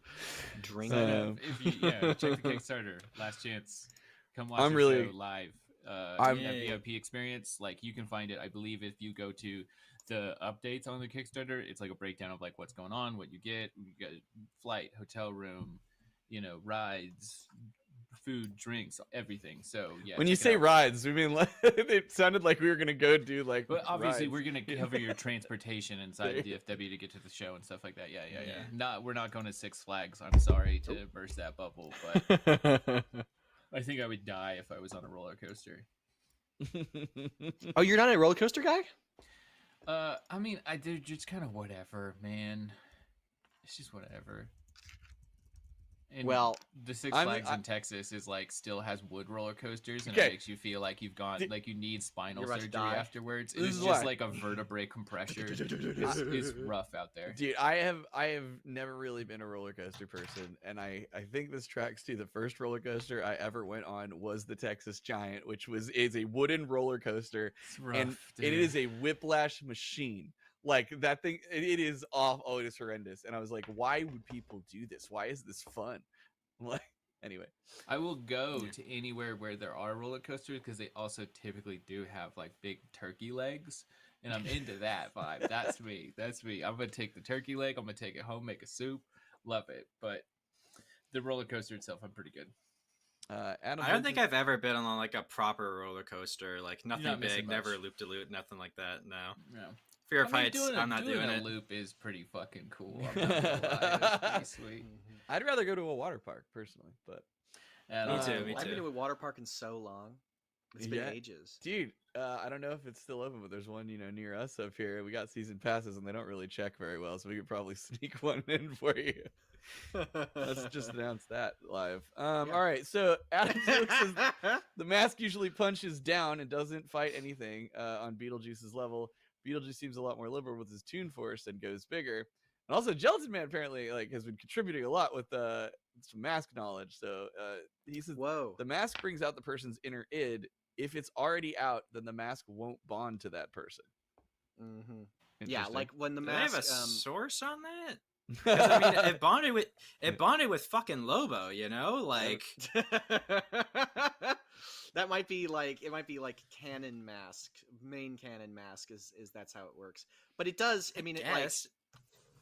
Drink. If you check the Kickstarter, last chance. Come watch I'm the really- show live. I'm- That VIP experience, like you can find it. I believe if you go to the updates on the Kickstarter, it's like a breakdown of like what's going on, what you get. You get flight, hotel room, rides, food, drinks, everything. So yeah. When you check it say out. rides, we mean like it sounded like we were gonna go do like. But obviously, rides. we're gonna cover your transportation inside of DFW to get to the show and stuff like that. Yeah. We're not going to Six Flags. I'm sorry to burst that bubble, but I think I would die if I was on a roller coaster. Oh, you're not a roller coaster guy? I mean, they're just kind of whatever, man. It's just whatever. And Well, the Six Flags in Texas is like still has wood roller coasters, and Okay. it makes you feel like you've gone like you need spinal You're about to surgery die. afterwards. This It's is just why. like a vertebrae compressor. It's rough out there. Dude, I have never really been a roller coaster person, and I think this tracks to the first roller coaster I ever went on was the Texas Giant, which is a wooden roller coaster, It's rough, and dude. it is a whiplash machine. Like that thing, it is off. Oh, it is horrendous. And I was like, why would people do this? Why is this fun? Like, anyway, I will go to anywhere where there are roller coasters because they also typically do have like big turkey legs, and I'm into that vibe. That's me. I'm gonna take the turkey leg. I'm gonna take it home, make a soup, love it. But the roller coaster itself, I'm pretty good. Adam, I don't think I've ever been on like a proper roller coaster, like nothing not missing big, never much. loop de loop, nothing like that. No. Yeah. Fear of heights, I'm not doing a it. loop is pretty fucking cool. I'm not gonna lie. That's pretty sweet. I'd rather go to a water park personally, but And, Me too, me I've been too. to a water park in so long. It's been Yeah. ages. dude, I don't know if it's still open, but there's one near us up here. We got season passes, and they don't really check very well, so we could probably sneak one in for you. Let's just announce that live. All right, so Adam says the mask usually punches down and doesn't fight anything on Beetlejuice's level. Beetlejuice seems a lot more liberal with his Toon Force and goes bigger. And also, Gelatin Man apparently has been contributing a lot with some mask knowledge. So he says Whoa. the mask brings out the person's inner id. If it's already out, then the mask won't bond to that person. Mm-hmm. Yeah, Interesting. like when the Do they have mask. a source on that? 'Cause, I mean, it bonded with fucking Lobo, like that might be like canon mask, main canon mask is that's how it works. But it does. I mean, it like yes.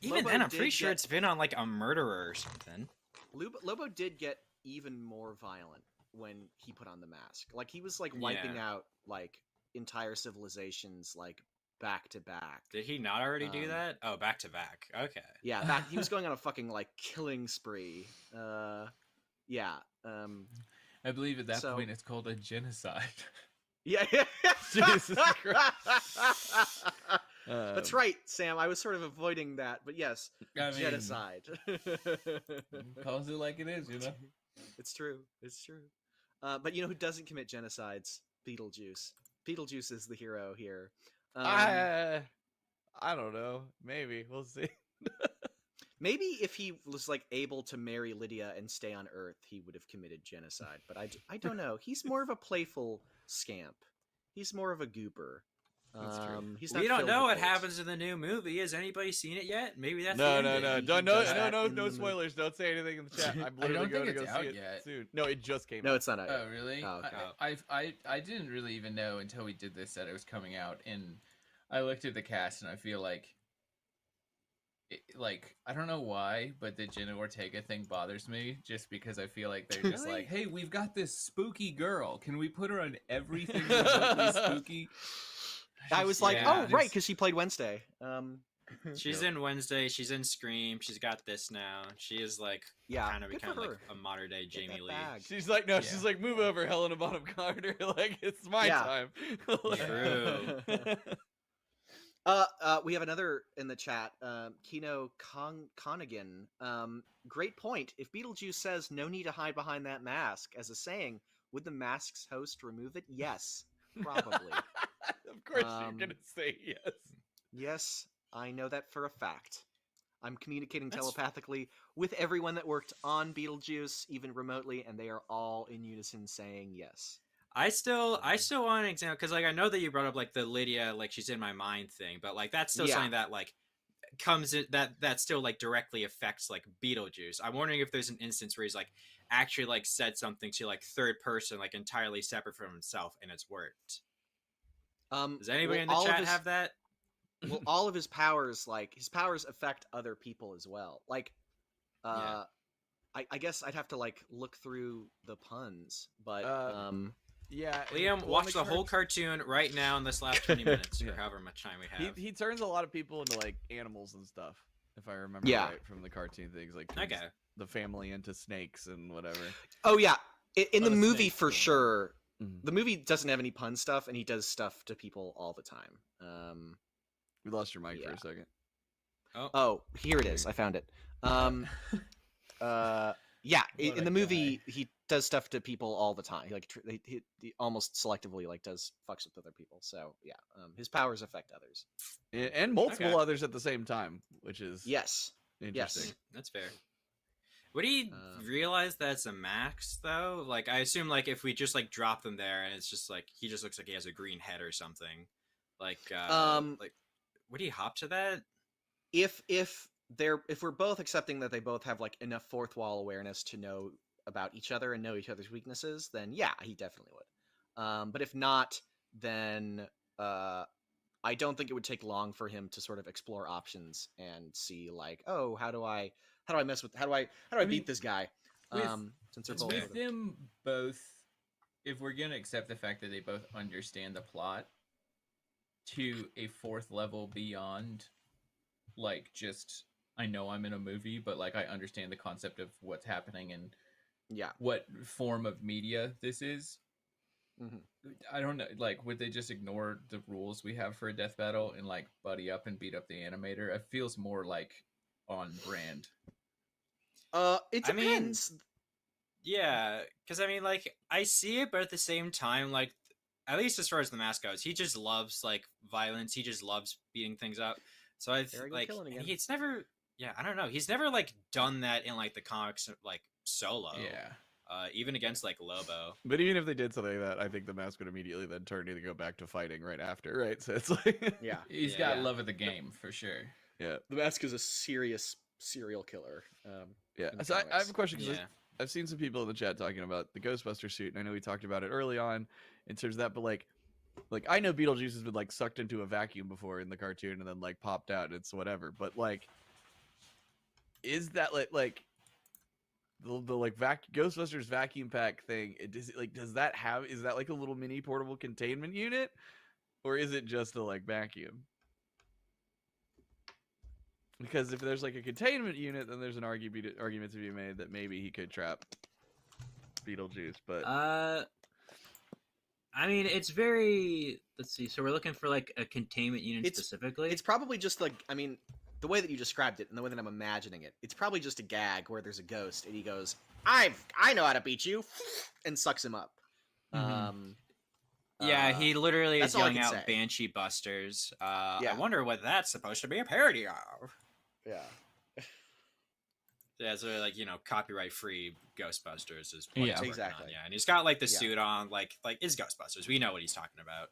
Even Lobo then, I'm did pretty sure get- it's been on like a murderer or something. Lobo did get even more violent when he put on the mask. Like he was like wiping Yeah. out like entire civilizations like back to back. Did he not already do that? Oh, back to back. Okay. Yeah, he was going on a fucking like killing spree. Yeah. I believe at that So- point it's called a genocide. Yeah. Jesus Christ. That's right, Sam. I was sort of avoiding that, but yes, I mean, genocide. calls it like it is, It's true. It's true. But you know who doesn't commit genocides? Beetlejuice. Beetlejuice is the hero here. I don't know. Maybe we'll see. Maybe if he was like able to marry Lydia and stay on Earth, he would have committed genocide. But I don't know. He's more of a playful scamp. He's more of a goober. That's true. He's not We don't filled know with what hate. happens in the new movie. Has anybody seen it yet? Maybe that's No. the ending. Don't does that no in the spoilers. Don't say anything in the chat. I'm I literally don't going think to it's go out see it yet. soon. No, it just came No, out. it's not out. Oh, yet. really? Oh, okay. I didn't really even know until we did this that it was coming out, and I looked at the cast, and I feel like, I don't know why, but the Jenna Ortega thing bothers me, just because I feel like they're just like, hey, we've got this spooky girl. Can we put her on everything remotely spooky? I was like, Yeah. oh, right, because she played Wednesday. She's in Wednesday. She's in Scream. She's got this now. She is like kind of good become for like her. a modern day Get Jamie that Lee. bag. She's like, no, she's like, move over, Helena Bonham Carter. Like, it's my time. True. We have another in the chat. Kino Conigan. Great point. If Beetlejuice says no need to hide behind that mask as a saying, would the mask's host remove it? Yes, probably. Of course, you're gonna say yes. Yes, I know that for a fact. I'm communicating telepathically with everyone that worked on Beetlejuice, even remotely, and they are all in unison saying yes. I still want an example because like I know that you brought up like the Lydia like she's in my mind thing, but like that's still something that like comes in that still like directly affects like Beetlejuice. I'm wondering if there's an instance where he's like actually like said something to like third person like entirely separate from himself and it's worked. Does anybody in the chat have that? Well, all of his powers, like his powers affect other people as well. Like, I guess I'd have to like look through the puns, but yeah, Liam, watch the whole cartoon right now in this last 20 minutes or however much time we have. He turns a lot of people into like animals and stuff, if I remember right from the cartoon things, like the family into snakes and whatever. Oh yeah, in the movie for sure. Mm-hmm. The movie doesn't have any pun stuff, and he does stuff to people all the time. We lost your mic for a second. Oh, here it is. I found it. In the movie, he does stuff to people all the time. He like he almost selectively like does fucks with other people. So yeah, his powers affect others and multiple others at the same time, which is interesting. Yes, that's fair. Would he realize that's a max though? Like I assume like if we just like drop them there and it's just like he just looks like he has a green head or something. Like would he hop to that? If we're both accepting that they both have like enough fourth wall awareness to know about each other and know each other's weaknesses, then yeah, he definitely would. But if not, then I don't think it would take long for him to sort of explore options and see like, oh, how do I beat this guy? Since they're both with them both, if we're gonna accept the fact that they both understand the plot to a fourth level beyond, like just I know I'm in a movie, but like I understand the concept of what's happening and what form of media this is. Mm-hmm. I don't know. Like, would they just ignore the rules we have for a death battle and like buddy up and beat up the animator? It feels more like on brand. It depends. Because I mean, like I see it, but at the same time, like at least as far as the mask goes, he just loves like violence. He just loves beating things up. So I like he's never. Yeah, I don't know. He's never like done that in like the comics like solo. Yeah. Even against like Lobo. But even if they did something like that, I think the mask would immediately then turn to go back to fighting right after, right? So it's like he's got love of the game for sure. Yeah. The mask is a serious serial killer. So I have a question because I've seen some people in the chat talking about the Ghostbuster suit, and I know we talked about it early on in terms of that, but like I know Beetlejuice has been like sucked into a vacuum before in the cartoon and then like popped out and it's whatever, but like is that like the like Ghostbusters vacuum pack thing, is that like a little mini portable containment unit, or is it just a like vacuum? Because if there's like a containment unit, then there's an argument to be made that maybe he could trap Beetlejuice. But I mean, it's very. Let's see. So we're looking for like a containment unit specifically. It's probably just like, I mean, the way that you described it and the way that I'm imagining it, it's probably just a gag where there's a ghost and he goes, I know how to beat you, and sucks him up. Mm-hmm. He literally is yelling out Banshee Busters. I wonder what that's supposed to be a parody of. Yeah. Yeah, so like, copyright free Ghostbusters is what he's exactly on. Yeah, and he's got like the suit on, like is Ghostbusters. We know what he's talking about.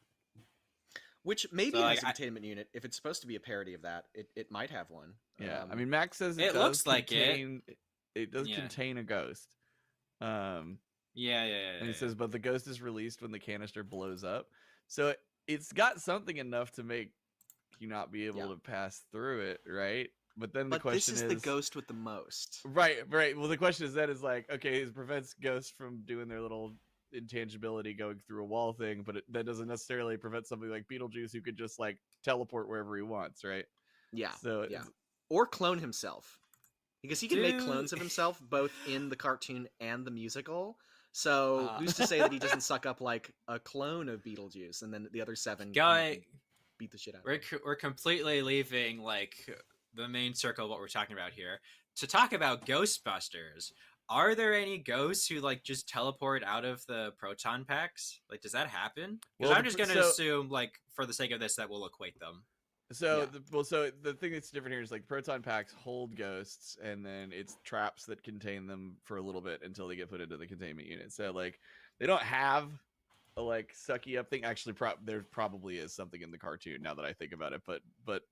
Which maybe has a containment unit. If it's supposed to be a parody of that, it might have one. Yeah, I mean, Max says it looks like it does contain a ghost. And he says, but the ghost is released when the canister blows up. So it's got something enough to make you not be able to pass through it, right? But then the question is, this is the ghost with the most. Right. Well, the question is like, okay, it prevents ghosts from doing their little intangibility going through a wall thing, but that doesn't necessarily prevent something like Beetlejuice who could just like teleport wherever he wants, right? Yeah. So Yeah. Or clone himself. Because he can make clones of himself both in the cartoon and the musical. So who's to say that he doesn't suck up like a clone of Beetlejuice, and then the other 7 can beat the shit out of him? We're completely leaving like the main circle of what we're talking about here to talk about Ghostbusters. Are there any ghosts who like just teleport out of the proton packs? Like, does that happen? Because I'm just going to assume, like, for the sake of this, that we'll equate them. So the thing that's different here is like proton packs hold ghosts, and then it's traps that contain them for a little bit until they get put into the containment unit. So like they don't have a like sucky up thing. Actually, there probably is something in the cartoon now that I think about it, but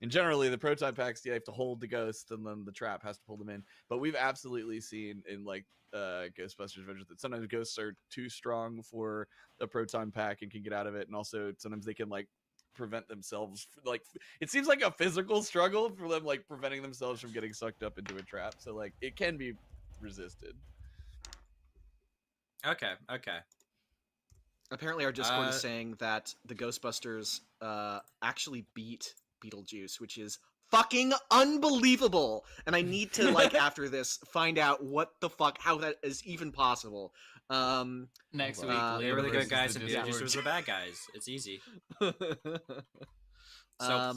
in generally the proton packs, you have to hold the ghost, and then the trap has to pull them in. But we've absolutely seen in like Ghostbusters Adventures that sometimes ghosts are too strong for a proton pack and can get out of it, and also sometimes they can like prevent themselves, like it seems like a physical struggle for them, like preventing themselves from getting sucked up into a trap. So like it can be resisted. Okay. Apparently our Discord is saying that the Ghostbusters actually beat Beetlejuice, which is fucking unbelievable. And I need to, like, after this, find out what the fuck, how that is even possible. Next week, they're really good guys, and Beetlejuice was the bad guys. It's easy. So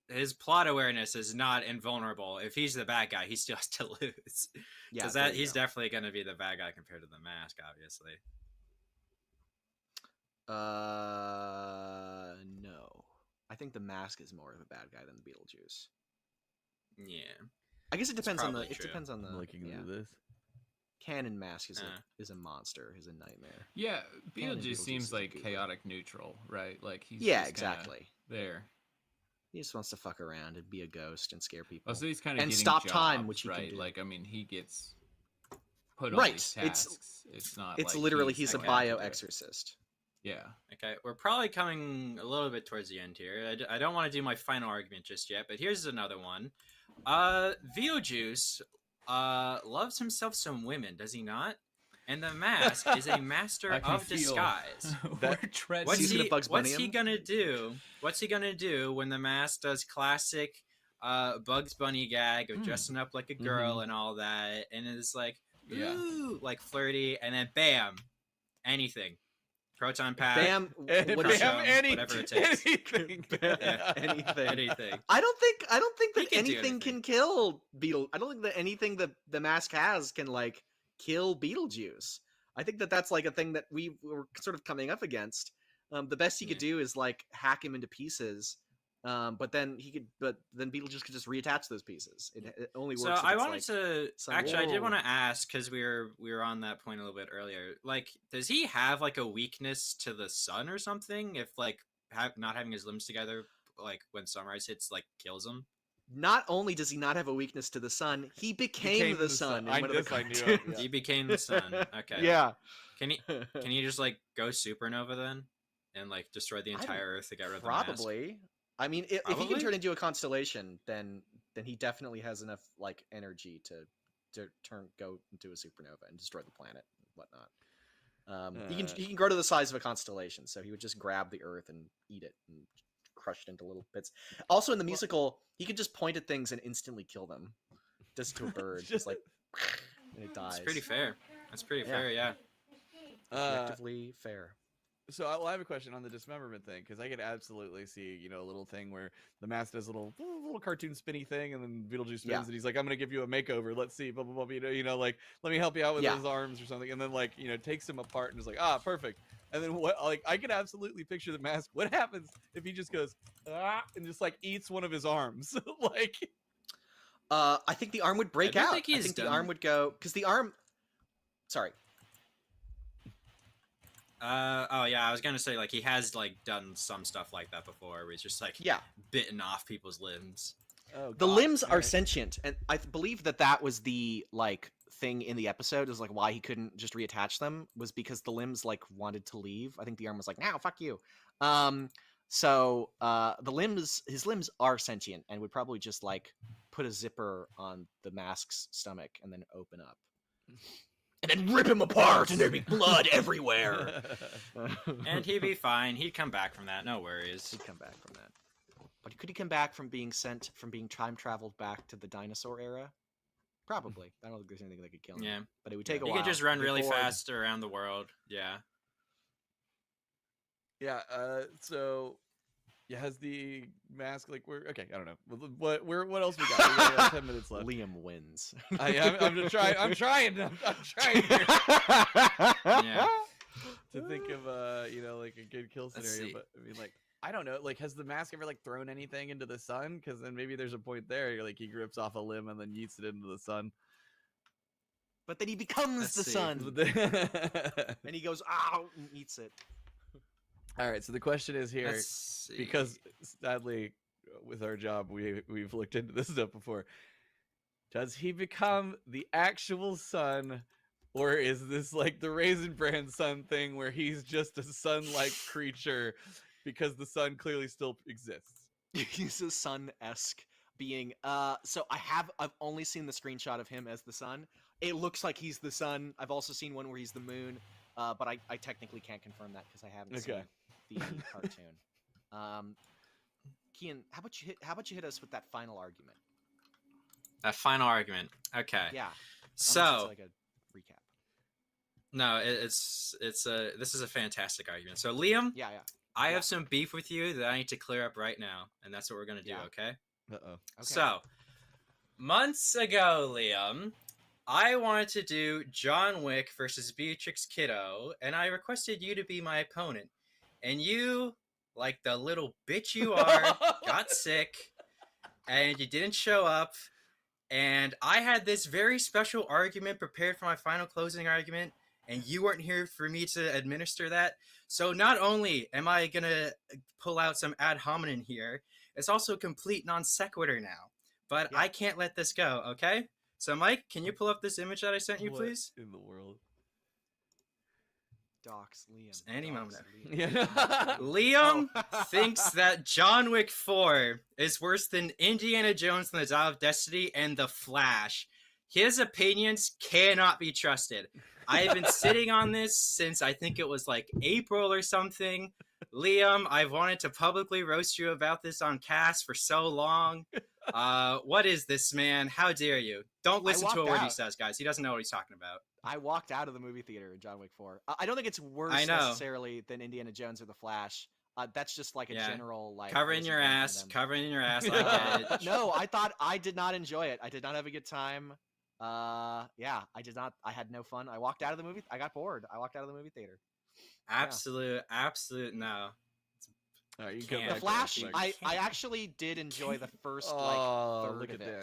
his plot awareness is not invulnerable. If he's the bad guy, he still has to lose. Because he's definitely going to be the bad guy compared to the Mask, obviously. No. I think the Mask is more of a bad guy than the Beetlejuice. Yeah. I guess it depends on the. It depends on the. I'm looking into this. Canon Mask is a monster, is a nightmare. Yeah, Beetlejuice seems like chaotic neutral, right? Like he's exactly there. He just wants to fuck around and be a ghost and scare people. Oh, so he's kind of and getting stop jobs, time, which he right? can do. Like I mean, he gets put on these tasks. It's not. It's like literally he's a bio-exorcist. Yeah. Okay, we're probably coming a little bit towards the end here. I don't want to do my final argument just yet, but here's another one. Beetlejuice loves himself some women, does he not? And the Mask is a master of disguise. What's he gonna do? What's he gonna do when the Mask does classic Bugs Bunny gag of dressing up like a girl and all that, and it's like, ooh, like flirty, and then bam, anything. Proton pack, bam, whatever it takes. Anything. Anything. I don't think that anything can kill Beetle. I don't think that anything that the Mask has can like kill Beetlejuice. I think that that's like a thing that we were sort of coming up against. The best he could do is like hack him into pieces. But then Beetlejuice could just reattach those pieces. It only works. So I wanted to actually, I did want to ask, because we were on that point a little bit earlier. Like, does he have like a weakness to the sun or something? If like not having his limbs together, like when sunrise hits, like kills him. Not only does he not have a weakness to the sun, he became the sun. I knew it. Yeah. He became the sun. Okay. Yeah. Can he just like go supernova then, and like destroy the entire Earth to get rid of the Mask? Probably. I mean, if he can turn into a constellation, then he definitely has enough like energy to go into a supernova and destroy the planet and whatnot. He can grow to the size of a constellation, so he would just grab the Earth and eat it and crush it into little bits. Also, in the musical, he could just point at things and instantly kill them, just to a bird, just like, and it dies. It's pretty fair. That's pretty fair, yeah. Objectively fair. So I have a question on the dismemberment thing, because I could absolutely see, a little thing where the Mask does a little cartoon spinny thing, and then Beetlejuice spins, and he's like, "I'm gonna give you a makeover. Let's see, blah blah blah." Like, let me help you out with his arms or something, and then like, takes him apart and is like, "Ah, perfect." And then what? Like, I could absolutely picture the Mask. What happens if he just goes and just like eats one of his arms? Like, I think the arm would break out. I think the arm would go, because the arm. Sorry. I was gonna say, like, he has like done some stuff like that before, where he's just like bitten off people's limbs. The limbs are sentient, and I believe that was the like thing in the episode, is like why he couldn't just reattach them, was because the limbs like wanted to leave. I think the arm was like, "Now, fuck you." So his limbs are sentient and would probably just like put a zipper on the Mask's stomach and then open up. And then rip him apart, and there'd be blood everywhere. And he'd be fine. He'd come back from that. No worries. He'd come back from that. But could he come back from being time traveled back to the dinosaur era? Probably. I don't think there's anything that could kill him. Yeah. But it would take a He while. could just run really Before- fast around the world. Yeah. Yeah. So, yeah, has the mask like we're okay? I don't know. What else we got? We got 10 minutes left. Liam wins. I'm just trying. I'm trying here Yeah. to think of like a good kill Let's scenario. see. But I mean, like, I don't know. Like, has the mask ever like thrown anything into the sun? Because then maybe there's a point there. Like, he grips off a limb and then yeets it into the sun. But then he becomes Let's the see. sun. And he goes, ow, and eats it. All right. So the question is here, Let's see. because sadly, with our job, we've looked into this stuff before. Does he become the actual sun, or is this like the Raisin Bran sun thing where he's just a sun-like creature because the sun clearly still exists? He's a sun-esque being. So I've only seen the screenshot of him as the sun. It looks like he's the sun. I've also seen one where he's the moon, but I technically can't confirm that because I haven't seen the cartoon. Kian, how about you hit us with that final argument? A final argument. Okay. Yeah. So Unless it's like a recap. no, this is a fantastic argument. So Liam, Yeah. I Yeah. have some beef with you that I need to clear up right now, and that's what we're gonna do. Yeah. Okay. Uh-oh. Okay. So months ago, Liam, I wanted to do John Wick versus Beatrix Kiddo, and I requested you to be my opponent. And you, like the little bitch you are, got sick, and you didn't show up. And I had this very special argument prepared for my final closing argument, and you weren't here for me to administer that. So not only am I going to pull out some ad hominem here, it's also a complete non sequitur now. But Yeah. I can't let this go, okay? So Mike, can you pull up this image that I sent you, What please? in the world? Docs Liam. Any Docs moment. Liam. Yeah. Liam Oh. thinks that John Wick 4 is worse than Indiana Jones and the Dial of Destiny and The Flash. His opinions cannot be trusted. I have been sitting on this since I think it was like April or something. Liam, I've wanted to publicly roast you about this on cast for so long. What is this, man? How dare you? Don't listen to a walked word he out. says, guys. He doesn't know what he's talking about. I walked out of the movie theater in John Wick 4. I don't think it's worse I know. necessarily than Indiana Jones or The Flash. That's just like a Yeah. general like Covering wasn't your fan of ass. them. Covering your ass. I get it. No, I did not enjoy it. I did not have a good time. Yeah, I did not. I had no fun. I walked out of the movie. I got bored. I walked out of the movie theater. Absolute no. All right, you Can't. can go The back Flash. to I actually did enjoy the first Oh, like third look of at it.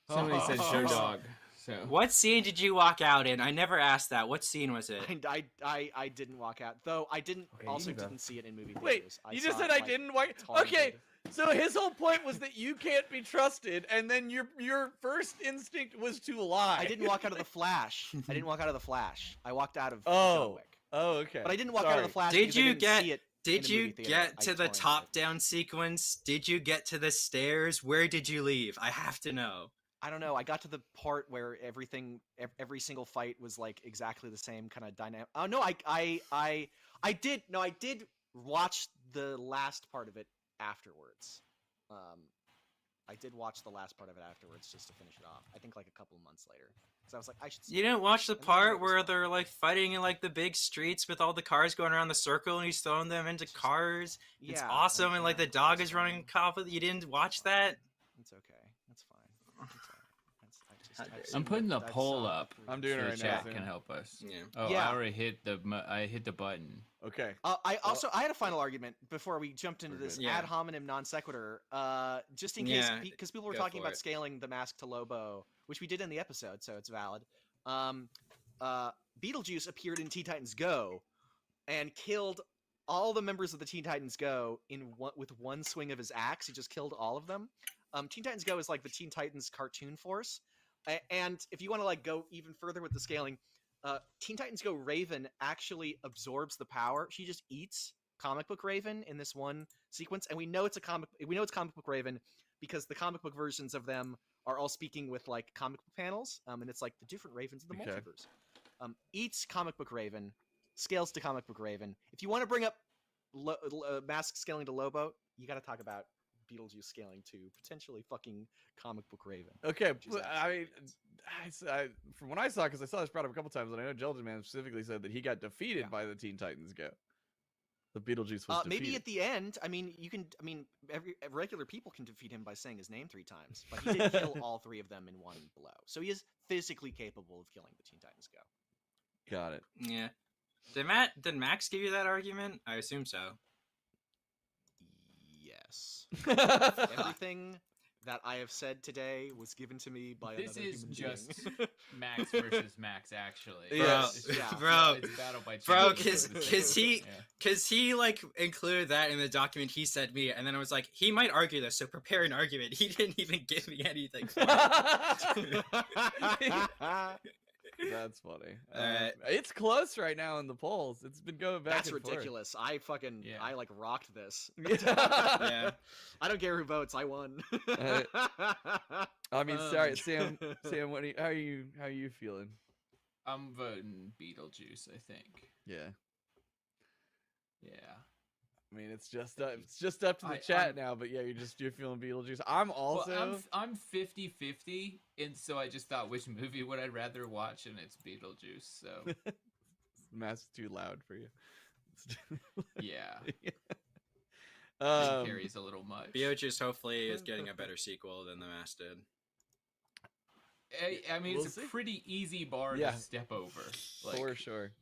that. Somebody said show dog. So What scene did you walk out in? I never asked that. What scene was it? I didn't walk out though. I didn't Okay, also you go. didn't see it in movie Wait, theaters. you just said it, I like, didn't. Why? taunted. Okay, so his whole point was that you can't be trusted, and then your first instinct was to lie. I didn't walk out of the Flash. I didn't walk out of the Flash. I walked out of John Oh, Wick. oh, okay. But I didn't walk out of the Flash. Did because I you didn't get- see it Did in a you movie theater. get I to the torrented it. top down sequence? Did you get to the stairs? Where did you leave? I have to know. I don't know. I got to the part where every single fight was like exactly the same kind of dynamic. Oh no, I did watch the last part of it afterwards. I did watch the last part of it afterwards just to finish it off. I think like a couple of months later. So I was like, I should. See You didn't watch the And then part it was where fun. they're like fighting in like the big streets with all the cars going around the circle and he's throwing them into cars. It's Yeah, awesome, and like the dog that's is running fine. off of. You didn't watch that? It's okay. That's fine. It's all right. I'm putting the I poll saw up. I'm doing so it the right now, chat Sam. can help us. Yeah. Oh, Yeah. I already hit the button. Okay. I had a final argument before we jumped into We're this good. Yeah. ad hominem non sequiter. Just in case, Yeah, because people were go talking for about it. scaling the mask to Lobo, which we did in the episode, so it's valid. Beetlejuice appeared in Teen Titans Go and killed all the members of the Teen Titans Go with one swing of his axe. He just killed all of them. Teen Titans Go is like the Teen Titans cartoon force, and if you want to like go even further with the scaling. Teen Titans Go Raven actually absorbs the power. She just eats comic book Raven in this one sequence, and we know it's comic book Raven because the comic book versions of them are all speaking with like comic book panels, and it's like the different Ravens of the Okay. multiverse. Eats comic book Raven, scales to comic book Raven. If you want to bring up mask scaling to Lobo, you got to talk about Beetlejuice scaling to potentially fucking comic book Raven. Okay, Which is but I mean, absolutely from what I saw, because I saw this brought up a couple times, and I know Gelatin Man specifically said that he got defeated Yeah. by the Teen Titans Go. The Beetlejuice was defeated. maybe at the end. I mean, regular people can defeat him by saying his name 3 times, but he did kill all 3 of them in one blow. So he is physically capable of killing the Teen Titans Go. Got it. Yeah. Did Max give you that argument? I assume so. Yes. Everything that I have said today was given to me by This another is human just being. Max versus Max, actually. Yes. It's Yeah. Bro, it's battle by bro, champions. cause he like included that in the document he sent me, and then I was like, he might argue this, so prepare an argument. He didn't even give me anything. For it. That's funny. Alright. It's close right now in the polls. It's been going back. That's and forth. ridiculous. I fucking Yeah. I like rocked this. Yeah. I don't care who votes. I won. I mean, sorry, Sam. Sam, how are you feeling? I'm voting Beetlejuice, I think. Yeah. Yeah. I mean, it's just up to the chat now, but yeah, you're feeling Beetlejuice. I'm also. Well, I'm 50-50, and so I just thought which movie would I rather watch, and it's Beetlejuice. So Mask's too loud for you. yeah, Jim Carrey's a little much. Beetlejuice hopefully is getting a better sequel than the Mask did. I mean, We'll it's see. a pretty easy bar Yeah. to step over. For sure.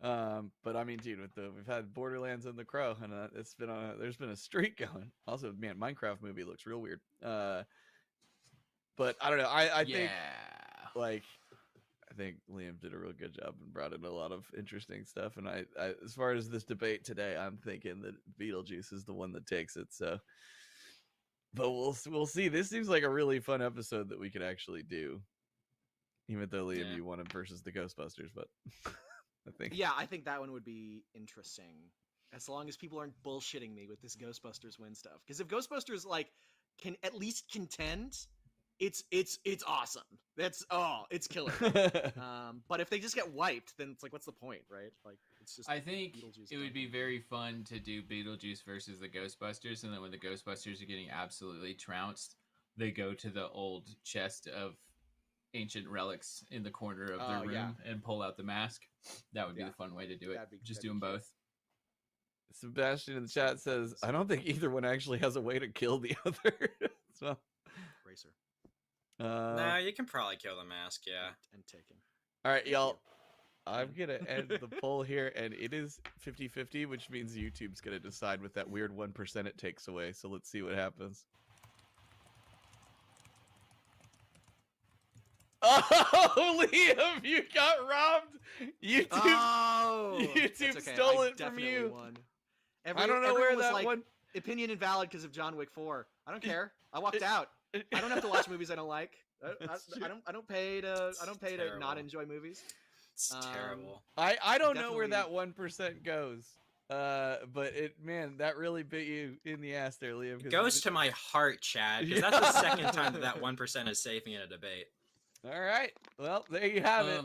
But I mean, dude, we've had Borderlands and The Crow, and there's been a streak going. Also, man, Minecraft movie looks real weird. But I don't know. I think like I think Liam did a real good job and brought in a lot of interesting stuff. And I as far as this debate today, I'm thinking that Beetlejuice is the one that takes it. So, but we'll see. This seems like a really fun episode that we could actually do, even though Liam, you won him versus the Ghostbusters, but. I think that one would be interesting, as long as people aren't bullshitting me with this Ghostbusters win stuff. Because if Ghostbusters like can at least contend, it's awesome. It's killer. But if they just get wiped, then it's like, what's the point, right? Like, it's just. I think Beetlejuice it would be very fun to do Beetlejuice versus the Ghostbusters, and then when the Ghostbusters are getting absolutely trounced, they go to the old chest of ancient relics in the corner of their room and pull out the mask. That would be the fun way to do it. Just do them both. Sebastian in the chat says, I don't think either one actually has a way to kill the other. So, Racer. No, you can probably kill the Mask, yeah. And Taken. All right, y'all. I'm going to end the poll here, and it is 50-50, which means YouTube's going to decide with that weird 1% it takes away. So let's see what happens. Oh, Liam, you got robbed. YouTube stole it from you. Won. I don't know where that one. Opinion invalid because of John Wick 4. I don't care. I walked out. I don't have to watch movies I don't like. I don't pay to not enjoy movies. It's terrible. I don't know where that 1% goes. But that really bit you in the ass there, Liam. It goes to my heart, Chad, because that's the second time that 1% is safe in a debate. All right. Well, there you have it.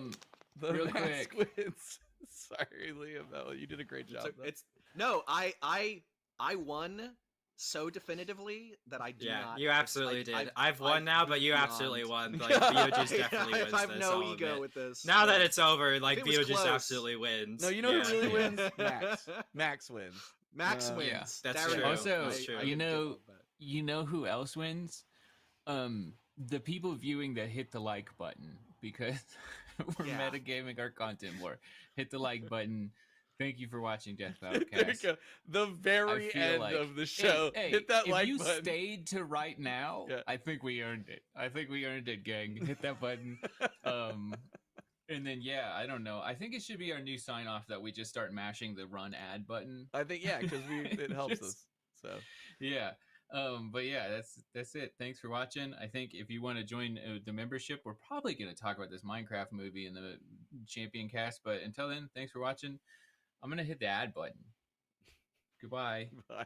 The real Mask quick. wins. Sorry, Liam. No, you did a great job. I won so definitively that I do not. Yeah, you absolutely did. I've won now, but you absolutely won. Like, Beetlejuice Beetlejuice definitely wins. I have this, no I'll ego admit. with this. Now that it's over, like, It was Beetlejuice close. absolutely wins. No, you know who really wins? Max. Max wins. Max Yeah. wins. Yeah, that's Darren true. wins. Also, That's true. you know who else wins? The people viewing the hit the like button, because we're metagaming our content more. Hit the like button. Thank you for watching Death Battle There you Cast. go. The very end of the show. Hey, Hit that like if you button. stayed to right now, Yeah. I think we earned it. Gang. Hit that button. And then I don't know. I think it should be our new sign off that we just start mashing the run ad button. I think because it helps us. So Yeah. But yeah, that's it. Thanks for watching. I think if you want to join the membership, we're probably going to talk about this Minecraft movie in the Champion Cast. But until then, thanks for watching. I'm going to hit the ad button. Goodbye. Bye.